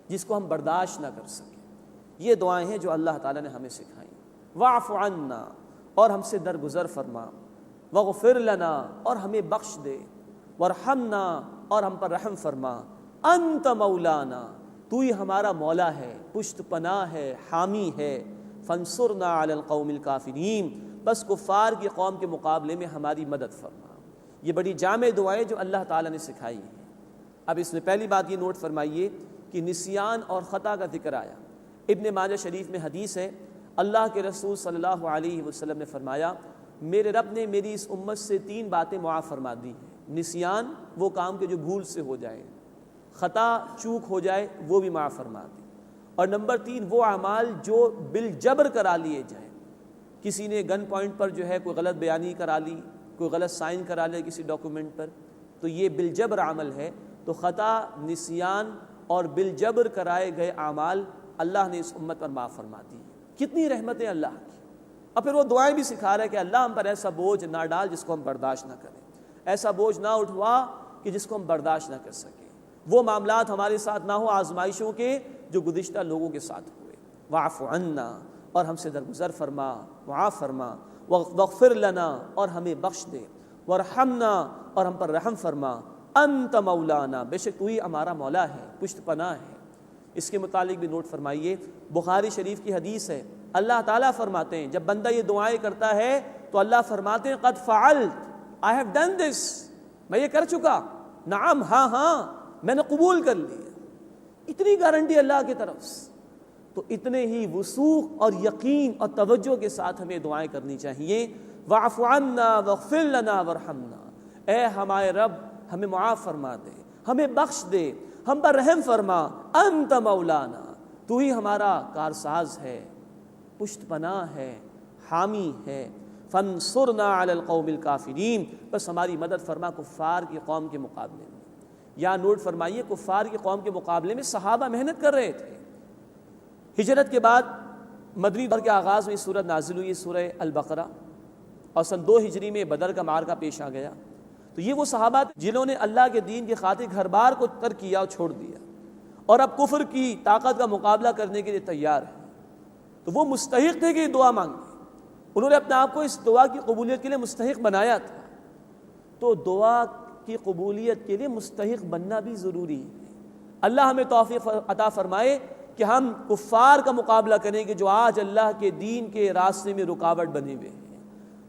جس کو ہم برداشت نہ کر سکیں۔ یہ دعائیں ہیں جو اللہ تعالیٰ نے ہمیں سکھائیں۔ واعف عنا، اور ہم سے درگزر فرما، واغفر لنا، اور ہمیں بخش دے، وارحمنا، اور ہم پر رحم فرما، انت مولانا، تو ہی ہمارا مولا ہے، پشت پناہ ہے، حامی ہے، فانصرنا علی القوم الکافرین، بس کفار کی قوم کے مقابلے میں ہماری مدد فرما۔ یہ بڑی جامع دعائیں جو اللہ تعالیٰ نے سکھائی ہیں۔ اب اس میں پہلی بات یہ نوٹ فرمائیے کہ نسیان اور خطا کا ذکر آیا۔ ابن ماجہ شریف میں حدیث ہے، اللہ کے رسول صلی اللہ علیہ وسلم نے فرمایا، میرے رب نے میری اس امت سے 3 باتیں معاف فرما دی ہیں۔ نسیان، وہ کام کے جو بھول سے ہو جائے، خطا چوک ہو جائے وہ بھی معاف فرما دی، اور نمبر 3 وہ اعمال جو بالجبر کرا لیے جائیں۔ کسی نے گن پوائنٹ پر جو ہے کوئی غلط بیانی کرا لی، کوئی غلط سائن کرا لے کسی ڈاکومنٹ پر، تو یہ بالجبر عمل ہے۔ تو خطا، نسیان اور بالجبر کرائے گئے اعمال اللہ نے اس امت پر معاف فرما دی۔ کتنی رحمتیں اللہ کی۔ اور پھر وہ دعائیں بھی سکھا رہا ہے کہ اللہ ہم پر ایسا بوجھ نہ ڈال جس کو ہم برداشت نہ کریں، ایسا بوجھ نہ اٹھوا کہ جس کو ہم برداشت نہ کر سکیں۔ وہ معاملات ہمارے ساتھ نہ ہو آزمائشوں کے جو گزشتہ لوگوں کے ساتھ ہوئے۔ واعف عنا، اور ہم سے درگزر فرما، معاف فرما، واغفر لنا، اور ہمیں بخش دے، وارحمنا، اور ہم پر رحم فرما، انت مولانا، بے شک تو ہی ہمارا مولا ہے، پشت پناہ ہے۔ اس کے متعلق بھی نوٹ فرمائیے، بخاری شریف کی حدیث ہے، اللہ تعالیٰ فرماتے ہیں جب بندہ یہ دعائیں کرتا ہے تو اللہ فرماتے ہیں قد فعلت، I have done this، میں یہ کر چکا، نعم، ہاں ہاں میں نے قبول کر لیا۔ اتنی گارنٹی اللہ کی طرف سے، تو اتنے ہی وثوق اور یقین اور توجہ کے ساتھ ہمیں دعائیں کرنی چاہیے۔ واعف عنا واغفر لنا وارحمنا، اے ہمارے رب ہمیں معاف فرما دے، ہمیں بخش دے، ہم پر رحم فرما، انت مولانا، تو ہی ہمارا کارساز ہے، پشت پناہ ہے، حامی ہے، فانصرنا علی القوم الکافرین، بس ہماری مدد فرما کفار کی قوم کے مقابلے میں۔ یا نوٹ فرمائیے، کفار کی قوم کے مقابلے میں صحابہ محنت کر رہے تھے۔ ہجرت کے بعد مدنی دور کے آغاز میں سورت نازل ہوئی، سورہ البقرہ، اور سن 2 ہجری میں بدر کا معرکہ پیش آ گیا۔ تو یہ وہ صحابہ جنہوں نے اللہ کے دین کی خاطر گھر بار کو ترک کیا اور چھوڑ دیا، اور اب کفر کی طاقت کا مقابلہ کرنے کے لیے تیار ہیں۔ تو وہ مستحق تھے کہ یہ دعا مانگے، انہوں نے اپنے آپ کو اس دعا کی قبولیت کے لیے مستحق بنایا تھا۔ تو دعا کی قبولیت کے لیے مستحق بننا بھی ضروری ہے۔ اللہ ہمیں توفیق عطا فرمائے کہ ہم کفار کا مقابلہ کریں کہ جو آج اللہ کے دین کے راستے میں رکاوٹ بنے ہوئے ہیں۔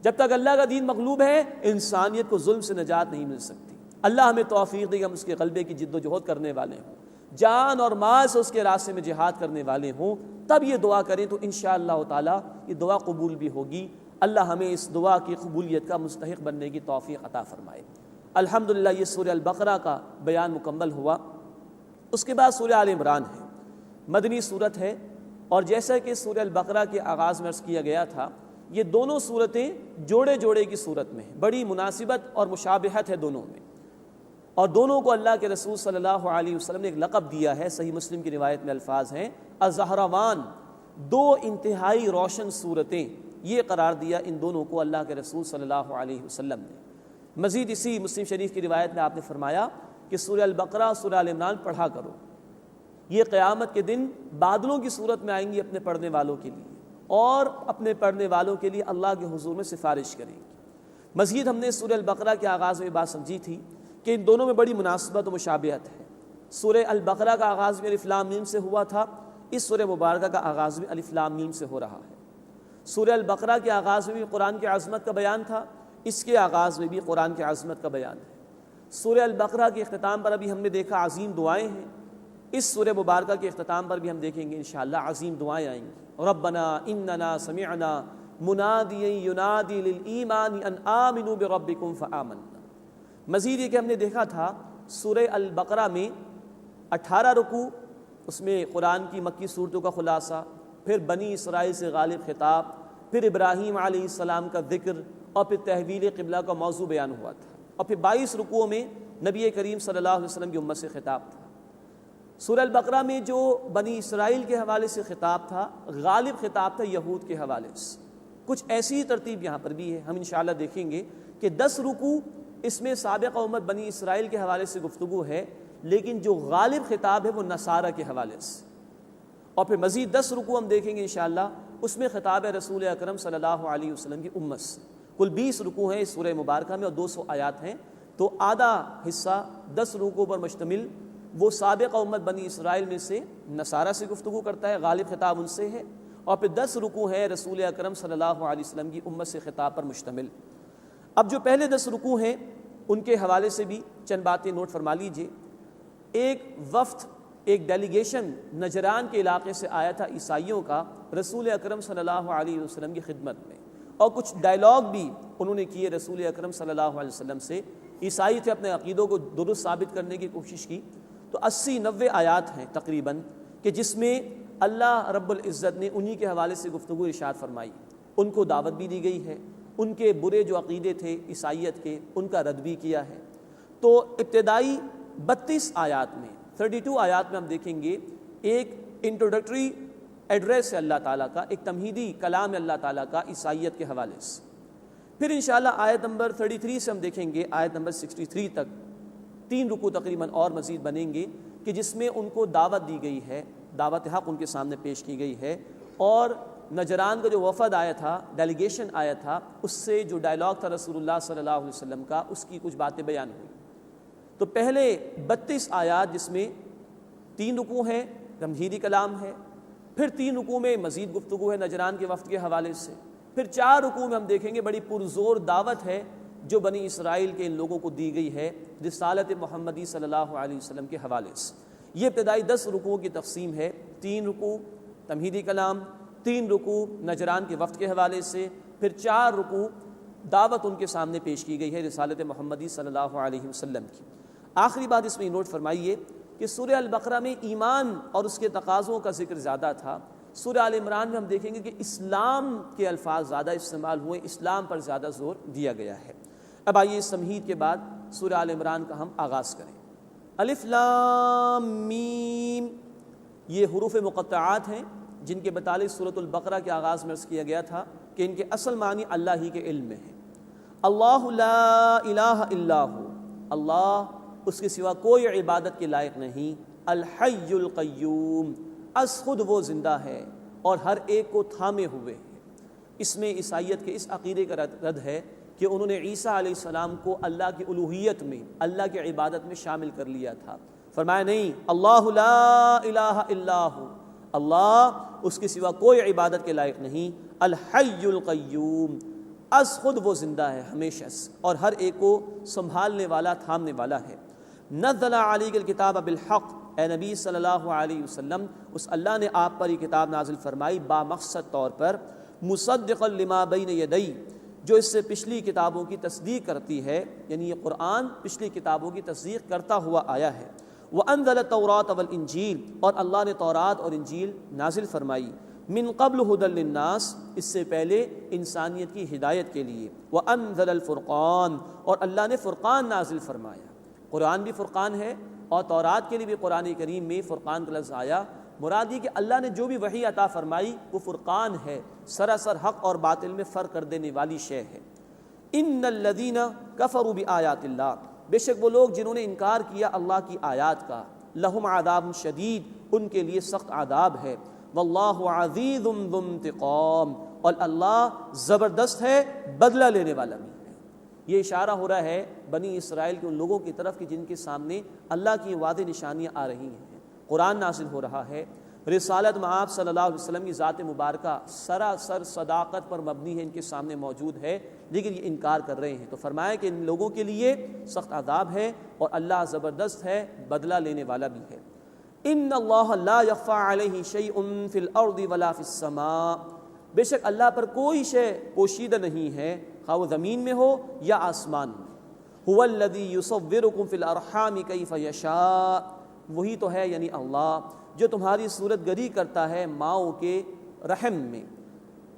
جب تک اللہ کا دین مغلوب ہے، انسانیت کو ظلم سے نجات نہیں مل سکتی۔ اللہ ہمیں توفیق دے کہ ہم اس کے غلبے کی جد و جہد کرنے والے ہوں، جان اور مال سے اس کے راستے میں جہاد کرنے والے ہوں، تب یہ دعا کریں تو انشاءاللہ تعالی یہ دعا قبول بھی ہوگی۔ اللہ ہمیں اس دعا کی قبولیت کا مستحق بننے کی توفیق عطا فرمائے۔ الحمدللہ یہ سورہ البقرہ کا بیان مکمل ہوا۔ اس کے بعد سورہ آل عمران ہے، مدنی صورت ہے، اور جیسا کہ سورہ البقرہ کے آغاز میں عرض کیا گیا تھا، یہ دونوں صورتیں جوڑے جوڑے کی صورت میں ہیں، بڑی مناسبت اور مشابہت ہے دونوں میں، اور دونوں کو اللہ کے رسول صلی اللہ علیہ وسلم نے ایک لقب دیا ہے۔ صحیح مسلم کی روایت میں الفاظ ہیں الزہروان، 2 انتہائی روشن صورتیں، یہ قرار دیا ان دونوں کو اللہ کے رسول صلی اللہ علیہ وسلم نے۔ مزید اسی مسلم شریف کی روایت میں آپ نے فرمایا کہ سورہ البقرہ، سورہ آل عمران پڑھا کرو، یہ قیامت کے دن بادلوں کی صورت میں آئیں گی اپنے پڑھنے والوں کے لیے، اور اپنے پڑھنے والوں کے لیے اللہ کے حضور میں سفارش کریں گی۔ مزید ہم نے سورہ البقرہ کے آغاز میں بات سمجھی تھی کہ ان دونوں میں بڑی مناسبت و مشابہت ہے۔ سورہ البقرہ کا آغاز بھی الف لام میم سے ہوا تھا، اس سورہ مبارکہ کا آغاز بھی الف لام میم سے ہو رہا ہے۔ سورہ البقرہ کے آغاز میں بھی قرآن کی عظمت کا بیان تھا، اس کے آغاز میں بھی قرآن کی عظمت کا بیان ہے۔ سورہ البقرہ کے اختتام پر ابھی ہم نے دیکھا عظیم دعائیں ہیں، اس سورہ مبارکہ کے اختتام پر بھی ہم دیکھیں گے انشاءاللہ عظیم دعائیں آئیں گی۔ ربنا اننا سمعنا منادیا ینادی للایمان ان آمنوا بربکم فآمنا۔ مزید یہ کہ ہم نے دیکھا تھا سورہ البقرہ میں 18 رکوع، اس میں قرآن کی مکی صورتوں کا خلاصہ، پھر بنی اسرائیل سے غالب خطاب، پھر ابراہیم علیہ السلام کا ذکر، اور پھر تحویل قبلہ کا موضوع بیان ہوا تھا، اور پھر 22 رکوعوں میں نبی کریم صلی اللہ علیہ وسلم کی امت سے خطاب تھا۔ سورہ البقرہ میں جو بنی اسرائیل کے حوالے سے خطاب تھا، غالب خطاب تھا یہود کے حوالے سے۔ کچھ ایسی ترتیب یہاں پر بھی ہے، ہم انشاءاللہ دیکھیں گے کہ 10 رکوع اس میں سابقہ امت بنی اسرائیل کے حوالے سے گفتگو ہے، لیکن جو غالب خطاب ہے وہ نصارہ کے حوالے سے، اور پھر مزید 10 رکوع ہم دیکھیں گے انشاءاللہ، اس میں خطاب ہے رسول اکرم صلی اللہ علیہ وسلم کی امت سے۔ کل 20 رکوع ہیں اس سورہ مبارکہ میں اور 200 آیات ہیں، تو آدھا حصہ 10 رکوع پر مشتمل وہ سابقہ امت بنی اسرائیل میں سے نصارہ سے گفتگو کرتا ہے، غالب خطاب ان سے ہے، اور پھر 10 رکوع ہے رسول اکرم صلی اللہ علیہ وسلم کی امت سے خطاب پر مشتمل۔ اب جو پہلے 10 رکوع ہیں ان کے حوالے سے بھی چند باتیں نوٹ فرما لیجئے۔ ایک وفد، ایک ڈیلیگیشن نجران کے علاقے سے آیا تھا عیسائیوں کا رسول اکرم صلی اللہ علیہ وسلم کی خدمت میں، اور کچھ ڈائلاگ بھی انہوں نے کیے رسول اکرم صلی اللہ علیہ وسلم سے۔ عیسائی تھے، اپنے عقیدوں کو درست ثابت کرنے کی کوشش کی، تو 80-90 آیات ہیں تقریباً کہ جس میں اللہ رب العزت نے انہی کے حوالے سے گفتگو ارشاد فرمائی، ان کو دعوت بھی دی گئی ہے، ان کے برے جو عقیدے تھے عیسائیت کے ان کا رد بھی کیا ہے۔ تو ابتدائی 32 آیات میں 32 آیات میں ہم دیکھیں گے ایک انٹروڈکٹری ایڈریس ہے اللہ تعالیٰ کا، ایک تمہیدی کلام ہے اللہ تعالیٰ کا عیسائیت کے حوالے سے۔ پھر انشاءاللہ آیت نمبر 33 سے ہم دیکھیں گے آیت نمبر 63 تک 3 رکوع تقریباً اور مزید بنیں گے کہ جس میں ان کو دعوت دی گئی ہے، دعوت حق ان کے سامنے پیش کی گئی ہے، اور نجران کا جو وفد آیا تھا، ڈیلیگیشن آیا تھا، اس سے جو ڈائلاگ تھا رسول اللہ صلی اللہ علیہ وسلم کا، اس کی کچھ باتیں بیان ہوئی۔ تو پہلے 32 آیات جس میں 3 رکوع ہیں، تمہیدی کلام ہے، پھر 3 رکوع میں مزید گفتگو ہے نجران کے وفد کے حوالے سے، پھر 4 رکوع میں ہم دیکھیں گے بڑی پرزور دعوت ہے جو بنی اسرائیل کے ان لوگوں کو دی گئی ہے رسالت محمدی صلی اللہ علیہ وسلم کے حوالے سے۔ یہ ابتدائی 10 رکوعوں کی تقسیم ہے، 3 رکوع تمہیدی کلام، 3 رکوع نجران کے وفد کے حوالے سے، پھر 4 رکوع دعوت ان کے سامنے پیش کی گئی ہے رسالت محمدی صلی اللہ علیہ وسلم کی۔ آخری بات اس میں نوٹ فرمائیے کہ سورہ البقرہ میں ایمان اور اس کے تقاضوں کا ذکر زیادہ تھا، سورہ آل عمران میں ہم دیکھیں گے کہ اسلام کے الفاظ زیادہ استعمال ہوئے، اسلام پر زیادہ زور دیا گیا ہے۔ اب آئیے اس تمہید کے بعد سورہ آل عمران کا ہم آغاز کریں۔ الف لام میم، یہ حروف مقطعات ہیں جن کے متعلق سورۃ البقرہ کے آغاز میں عرض کیا گیا تھا کہ ان کے اصل معنی اللہ ہی کے علم میں ہے۔ اللہ لا الہ الا ہو، اللہ اس کے سوا کوئی عبادت کے لائق نہیں، الحی القیوم، از خود وہ زندہ ہے اور ہر ایک کو تھامے ہوئے ہے۔ اس میں عیسائیت کے اس عقیدے کا رد ہے کہ انہوں نے عیسیٰ علیہ السلام کو اللہ کی الوہیت میں، اللہ کی عبادت میں شامل کر لیا تھا۔ فرمایا نہیں، اللہ لا الہ الا ہو، اللہ اس کے سوا کوئی عبادت کے لائق نہیں، الحی القیوم، از خود وہ زندہ ہے ہمیشہ سے اور ہر ایک کو سنبھالنے والا، تھامنے والا ہے۔ نزل علیک الکتاب بالحق، اے نبی صلی اللہ علیہ وسلم، اس اللہ نے آپ پر یہ کتاب نازل فرمائی با مقصد طور پر، مصدقا لما بین یدی، جو اس سے پچھلی کتابوں کی تصدیق کرتی ہے، یعنی یہ قرآن پچھلی کتابوں کی تصدیق کرتا ہوا آیا ہے۔ وَأَنزَلَ التَّوْرَاةَ وَالْإِنْجِيلَ، اور اللہ نے تورات اور انجیل نازل فرمائی، من قبل ہدی للناس، اس سے پہلے انسانیت کی ہدایت کے لیے، وَأَنزَلَ الْفُرْقَانَ، اور اللہ نے فرقان نازل فرمایا۔ قرآن بھی فرقان ہے اور تورات کے لیے بھی قرآن کریم میں فرقان کا لفظ آیا۔ مراد یہ کہ اللہ نے جو بھی وحی عطا فرمائی وہ فرقان ہے، سراسر حق اور باطل میں فرق کر دینے والی شے ہے۔ ان الذین کفروا بآیات اللہ، بے شک وہ لوگ جنہوں نے انکار کیا اللہ کی آیات کا، لہم عذاب شدید، ان کے لیے سخت عذاب ہے، واللہ عزیز ذو انتقام، اور اللہ زبردست ہے، بدلہ لینے والا بھی ہے۔ یہ اشارہ ہو رہا ہے بنی اسرائیل کے ان لوگوں کی طرف کہ جن کے سامنے اللہ کی واضح نشانیاں آ رہی ہیں، قرآن نازل ہو رہا ہے، رسالت مآب صلی اللہ علیہ وسلم کی ذات مبارکہ سراسر صداقت پر مبنی ہے، ان کے سامنے موجود ہے، لیکن یہ انکار کر رہے ہیں۔ تو فرمایا کہ ان لوگوں کے لیے سخت عذاب ہے اور اللہ زبردست ہے، بدلہ لینے والا بھی ہے۔ ان اللہ لا یخفی علیہ شیء فی الارض ولا فی السماء، بے شک اللہ پر کوئی شے پوشیدہ نہیں ہے، خواہ وہ زمین میں ہو یا آسمان میں۔ هو الذی یصورکم فی الارحام کیف یشاء، وہی تو ہے یعنی اللہ جو تمہاری صورت گری کرتا ہے ماؤں کے رحم میں،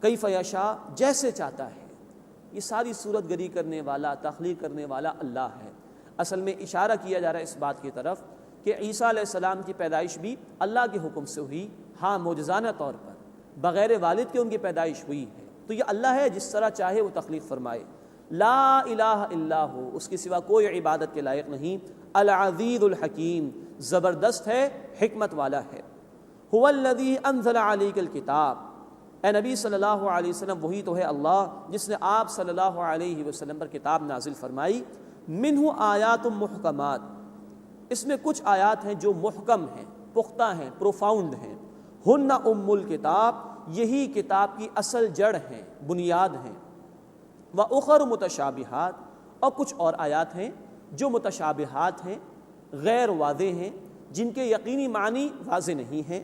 کیف یشاء جیسے چاہتا ہے۔ یہ ساری صورت گری کرنے والا، تخلیق کرنے والا اللہ ہے۔ اصل میں اشارہ کیا جا رہا ہے اس بات کی طرف کہ عیسیٰ علیہ السلام کی پیدائش بھی اللہ کے حکم سے ہوئی، ہاں معجزانہ طور پر، بغیر والد کے ان کی پیدائش ہوئی ہے۔ تو یہ اللہ ہے جس طرح چاہے وہ تخلیق فرمائے۔ لا الہ الا ہو، اس کے سوا کوئی عبادت کے لائق نہیں۔ العزیز الحکیم، زبردست ہے، حکمت والا ہے۔ هو الذی انزل علیک الکتاب، اے نبی صلی اللہ علیہ وسلم وہی تو ہے اللہ جس نے آپ صلی اللہ علیہ وسلم پر کتاب نازل فرمائی۔ منہ آیات محکمات، اس میں کچھ آیات ہیں جو محکم ہیں، پختہ ہیں، پروفاؤنڈ ہیں۔ ہن ام الکتاب، یہی کتاب کی اصل جڑ ہیں، بنیاد ہیں۔ وَأُخَرُ متشابہات، اور کچھ اور آیات ہیں جو متشابہات ہیں، غیر واضح ہیں، جن کے یقینی معنی واضح نہیں ہیں۔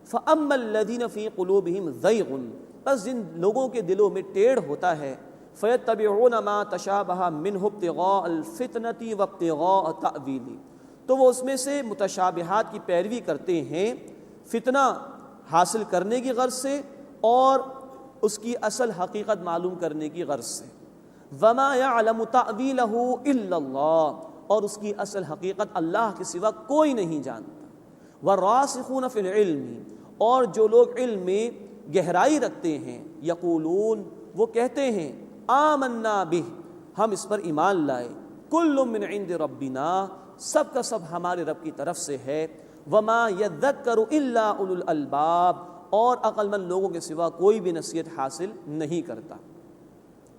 فَأَمَّا الَّذِينَ فِي قُلُوبِهِمْ زَيْغٌ، بس جن لوگوں کے دلوں میں ٹیڑھ ہوتا ہے، فَيَتَّبِعُونَ مَا تَشَابَهَ مِنْهُ ابْتِغَاءَ الْفِتْنَةِ وَابْتِغَاءَ تَأْوِيلِهِ، تو وہ اس میں سے متشابہات کی پیروی کرتے ہیں فتنہ حاصل کرنے کی غرض سے اور اس کی اصل حقیقت معلوم کرنے کی غرض سے۔ وَمَا يَعْلَمُ تَأْوِيلَهُ إِلَّا اللَّهُ، اور اس کی اصل حقیقت اللہ کے سوا کوئی نہیں جانتا۔ وَالرَّاسِخُونَ فِي الْعِلْمِ، اور جو لوگ علم میں گہرائی رکھتے ہیں، یقولون، وہ کہتے ہیں، آمنا بہ، ہم اس پر ایمان لائے، کل من عند ربنا، سب کا سب ہمارے رب کی طرف سے ہے۔ وما یذکر الا اولو الالباب، اور عقل مند لوگوں کے سوا کوئی بھی نصیحت حاصل نہیں کرتا۔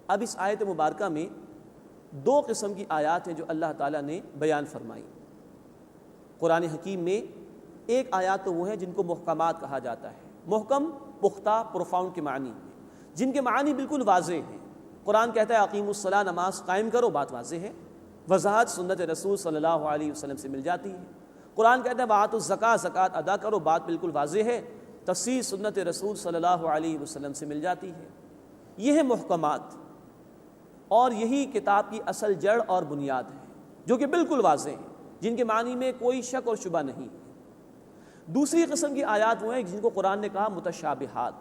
اب اس آیت مبارکہ میں دو قسم کی آیات ہیں جو اللہ تعالیٰ نے بیان فرمائی قرآن حکیم میں۔ ایک آیات تو وہ ہیں جن کو محکمات کہا جاتا ہے، محکم، پختہ، پروفاؤنڈ کے معنی میں، جن کے معنی بالکل واضح ہیں۔ قرآن کہتا ہے اقیموا الصلاۃ، نماز قائم کرو، بات واضح ہے، وضاحت سنت رسول صلی اللہ علیہ وسلم سے مل جاتی ہے۔ قرآن کہتا ہے وآتوا الزکاۃ، زکوٰۃ ادا کرو، بات بالکل واضح ہے، تفسیر سنت رسول صلی اللہ علیہ وسلم سے مل جاتی ہے۔ یہ ہیں محکمات، اور یہی کتاب کی اصل جڑ اور بنیاد ہے، جو کہ بالکل واضح ہیں، جن کے معنی میں کوئی شک اور شبہ نہیں۔ دوسری قسم کی آیات وہ ہیں جن کو قرآن نے کہا متشابہات،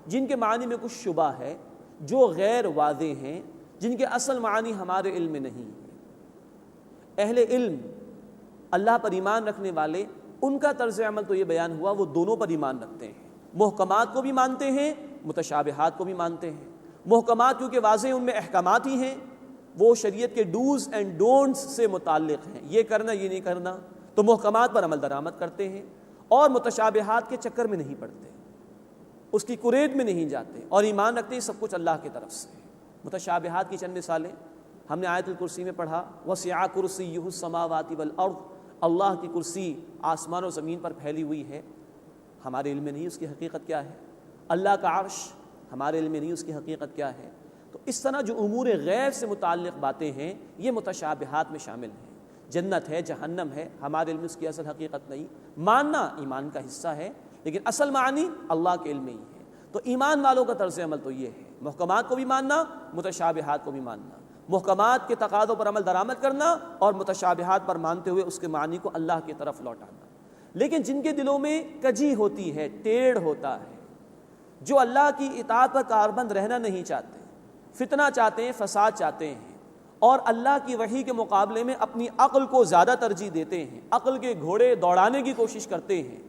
جن کے معنی میں کچھ شبہ ہے، جو غیر واضح ہیں، جن کے اصل معنی ہمارے علم میں نہیں ہیں۔ اہل علم، اللہ پر ایمان رکھنے والے، ان کا طرز عمل تو یہ بیان ہوا، وہ دونوں پر ایمان رکھتے ہیں، محکمات کو بھی مانتے ہیں، متشابہات کو بھی مانتے ہیں۔ محکمات کیونکہ واضح ان میں احکامات ہی ہیں، وہ شریعت کے ڈوز اینڈ ڈونٹس سے متعلق ہیں، یہ کرنا یہ نہیں کرنا، تو محکمات پر عمل درآمد کرتے ہیں، اور متشابہات کے چکر میں نہیں پڑتے، اس کی قرید میں نہیں جاتے، اور ایمان رکھتے ہیں سب کچھ اللہ کی طرف سے۔ متشابہات کی چند مثالیں ہم نے آیت الکرسی میں پڑھا، وسع کرسیہ السماوات والارض، اللہ کی کرسی آسمان و زمین پر پھیلی ہوئی ہے، ہمارے علم میں نہیں اس کی حقیقت کیا ہے۔ اللہ کا عرش، ہمارے علم میں نہیں اس کی حقیقت کیا ہے۔ تو اس طرح جو امور غیب سے متعلق باتیں ہیں یہ متشابہات میں شامل ہیں۔ جنت ہے، جہنم ہے، ہمارے علم میں اس کی اصل حقیقت نہیں، ماننا ایمان کا حصہ ہے، لیکن اصل معنی اللہ کے علم میں ہی ہے۔ تو ایمان والوں کا طرز عمل تو یہ ہے، محکمات کو بھی ماننا، متشابہات کو بھی ماننا، محکمات کے تقاضوں پر عمل درآمد کرنا، اور متشابہات پر مانتے ہوئے اس کے معنی کو اللہ کی طرف لوٹانا۔ لیکن جن کے دلوں میں کجی ہوتی ہے، ٹیڑھ ہوتا ہے، جو اللہ کی اطاعت پر کاربند رہنا نہیں چاہتے، فتنہ چاہتے ہیں، فساد چاہتے ہیں، اور اللہ کی وحی کے مقابلے میں اپنی عقل کو زیادہ ترجیح دیتے ہیں، عقل کے گھوڑے دوڑانے کی کوشش کرتے ہیں،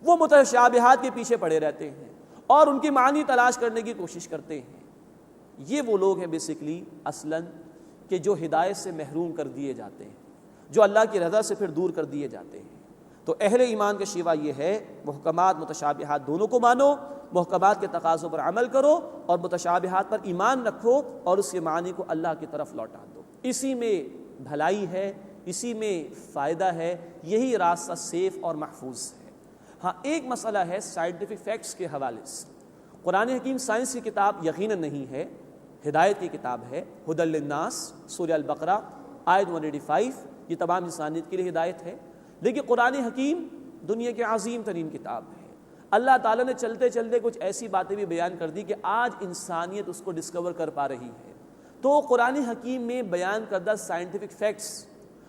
وہ متشابہات کے پیچھے پڑے رہتے ہیں اور ان کی معنی تلاش کرنے کی کوشش کرتے ہیں۔ یہ وہ لوگ ہیں بیسیکلی اصلاً کہ جو ہدایت سے محروم کر دیے جاتے ہیں، جو اللہ کی رضا سے پھر دور کر دیے جاتے ہیں۔ تو اہل ایمان کا شیوہ یہ ہے، محکمات متشابہات دونوں کو مانو، محکمات کے تقاضوں پر عمل کرو، اور متشابہات پر ایمان رکھو، اور اس کے معنی کو اللہ کی طرف لوٹا دو۔ اسی میں بھلائی ہے، اسی میں فائدہ ہے، یہی راستہ سیف اور محفوظ ہے۔ ہاں ایک مسئلہ ہے سائنٹیفک فیکٹس کے حوالے سے، قرآن حکیم سائنس کی کتاب یقیناً نہیں ہے، ہدایت کی کتاب ہے۔ ھدی للناس، سورہ البقرہ آیت 185، یہ تمام انسانیت کے لیے ہدایت ہے۔ لیکن قرآن حکیم دنیا کی عظیم ترین کتاب ہے۔ اللہ تعالیٰ نے چلتے چلتے کچھ ایسی باتیں بھی بیان کر دی کہ آج انسانیت اس کو ڈسکور کر پا رہی ہے۔ تو قرآن حکیم میں بیان کردہ سائنٹیفک فیکٹس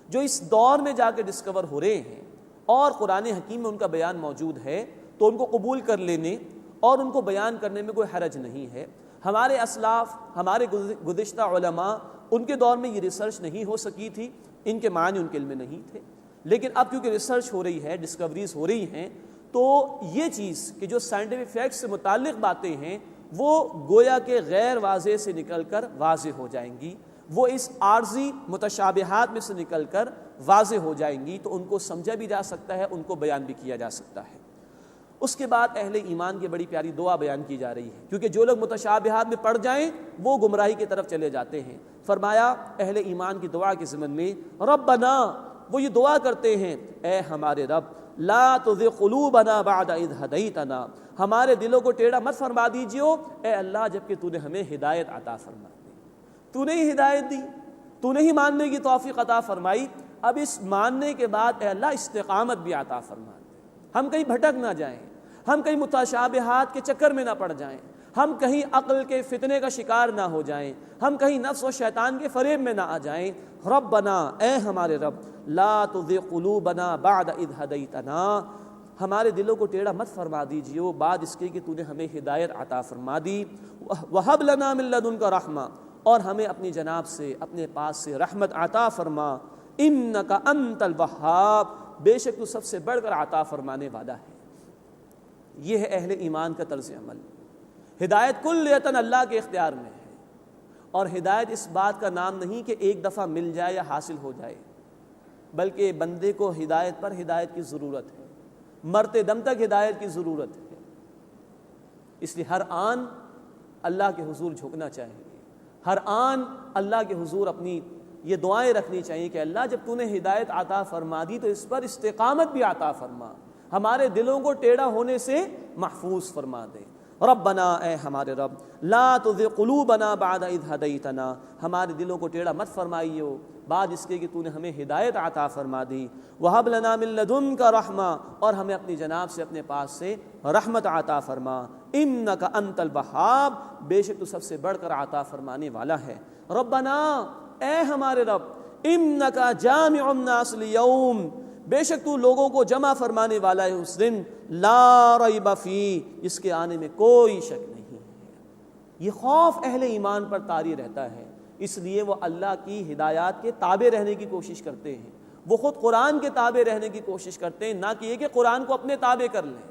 جو اس دور میں جا کے ڈسکور ہو رہے ہیں، اور قرآن حکیم میں ان کا بیان موجود ہے تو ان کو قبول کر لینے اور ان کو بیان کرنے میں کوئی حرج نہیں ہے۔ ہمارے اسلاف، ہمارے گزشتہ علماء، ان کے دور میں یہ ریسرچ نہیں ہو سکی تھی، ان کے معنی ان کے علم میں نہیں تھے، لیکن اب کیونکہ ریسرچ ہو رہی ہے، ڈسکوریز ہو رہی ہیں، تو یہ چیز کہ جو سائنٹیفک فیکٹس سے متعلق باتیں ہیں وہ گویا کہ غیر واضح سے نکل کر واضح ہو جائیں گی، وہ اس عارضی متشابہات میں سے نکل کر واضح ہو جائیں گی، تو ان کو سمجھا بھی جا سکتا ہے، ان کو بیان بھی کیا جا سکتا ہے۔ اس کے بعد اہل ایمان کی بڑی پیاری دعا بیان کی جا رہی ہے، کیونکہ جو لوگ متشابہات میں پڑ جائیں وہ گمراہی کی طرف چلے جاتے ہیں۔ فرمایا اہل ایمان کی دعا کے ضمن میں ربنا، وہ یہ دعا کرتے ہیں اے ہمارے رب، لا تزغ قلوبنا بعد اذ ہدیتنا، ہمارے دلوں کو ٹیڑھا مت فرما دیجیو اے اللہ جبکہ تو نے ہمیں ہدایت عطا فرما دی، تو نے ہی ہدایت دی، تو نے ہی ماننے کی توفیق عطا فرمائی، اب اس ماننے کے بعد اے اللہ استقامت بھی عطا فرما دے، ہم کہیں بھٹک نہ جائیں، ہم کہیں متشابہات کے چکر میں نہ پڑ جائیں، ہم کہیں عقل کے فتنے کا شکار نہ ہو جائیں، ہم کہیں نفس و شیطان کے فریب میں نہ آ جائیں۔ ربنا، اے ہمارے رب، لا تزغ قلوبنا بعد اذ ہدیتنا، ہمارے دلوں کو ٹیڑھا مت فرما دیجیے بعد اس کے کہ تو نے ہمیں ہدایت عطا فرما دی، وہب لنا من لدنک رحمہ، اور ہمیں اپنی جناب سے، اپنے پاس سے رحمت عطا فرما، انک انت الوہاب، بے شک تو سب سے بڑھ کر عطا فرمانے والا ہے۔ یہ ہے اہل ایمان کا طرز عمل۔ ہدایت کلیتاً اللہ کے اختیار میں ہے، اور ہدایت اس بات کا نام نہیں کہ ایک دفعہ مل جائے یا حاصل ہو جائے، بلکہ بندے کو ہدایت پر ہدایت کی ضرورت ہے، مرتے دم تک ہدایت کی ضرورت ہے۔ اس لیے ہر آن اللہ کے حضور جھکنا چاہیے، ہر آن اللہ کے حضور اپنی یہ دعائیں رکھنی چاہیے کہ اللہ جب تو نے ہدایت عطا فرما دی تو اس پر استقامت بھی عطا فرما، ہمارے دلوں کو ٹیڑھا ہونے سے محفوظ فرما دے۔ ربنا، اے ہمارے رب، لا تزغ قلوبنا بعد اذ ہدیتنا، ہمارے دلوں کو ٹیڑھا مت فرمائیو بعد اس کے کہ تو نے ہمیں ہدایت عطا فرما دی، وہب لنا من لدنک رحمہ، اور ہمیں اپنی جناب سے، اپنے پاس سے رحمت عطا فرما، انک انت الوہاب، بے شک تو سب سے بڑھ کر عطا فرمانے والا ہے۔ ربنا، اے ہمارے رب، انک جامع الناس لیوم، بے شک تو لوگوں کو جمع فرمانے والا ہے اس دن، لا ریب فیہ، جس کے آنے میں کوئی شک نہیں ہے۔ یہ خوف اہل ایمان پر طاری رہتا ہے، اس لیے وہ اللہ کی ہدایات کے تابع رہنے کی کوشش کرتے ہیں، وہ خود قرآن کے تابع رہنے کی کوشش کرتے ہیں، نہ کہ یہ کہ قرآن کو اپنے تابع کر لیں،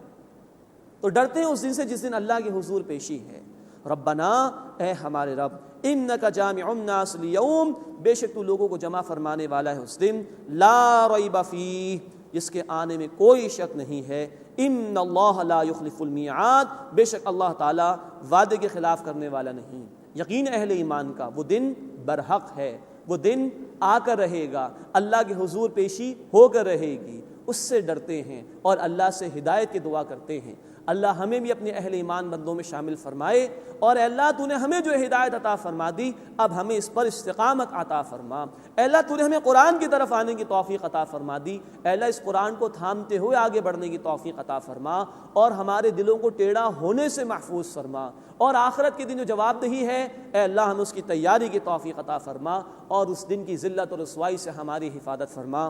تو ڈرتے ہیں اس دن سے جس دن اللہ کے حضور پیشی ہے۔ ربنا، اے ہمارے رب، انک جامع الناس لیوم، بے شک تو لوگوں کو جمع فرمانے والا ہے اس دن، لا ریب فیہ، جس کے آنے میں کوئی شک نہیں ہے، ان اللہ لا یخلف المیعاد، بے شک اللہ تعالی وعدے کے خلاف کرنے والا نہیں۔ یقین اہل ایمان کا وہ دن برحق ہے، وہ دن آ کر رہے گا، اللہ کے حضور پیشی ہو کر رہے گی، اس سے ڈرتے ہیں اور اللہ سے ہدایت کی دعا کرتے ہیں۔ اللہ ہمیں بھی اپنے اہل ایمان بندوں میں شامل فرمائے، اور اے اللہ تو نے ہمیں جو ہدایت عطا فرما دی اب ہمیں اس پر استقامت عطا فرما۔ اے اللہ تو نے ہمیں قرآن کی طرف آنے کی توفیق عطا فرما دی، اے اللہ اس قرآن کو تھامتے ہوئے آگے بڑھنے کی توفیق عطا فرما، اور ہمارے دلوں کو ٹیڑھا ہونے سے محفوظ فرما، اور آخرت کے دن جو جواب دہی ہے اے اللہ ہم اس کی تیاری کی توفیق عطا فرما، اور اس دن کی ذلت اور رسوائی سے ہماری حفاظت فرما۔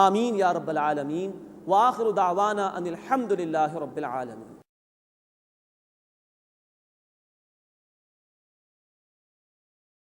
آمین یا رب العالمین، وآخر دعوانا ان الحمد للہ رب العالمین۔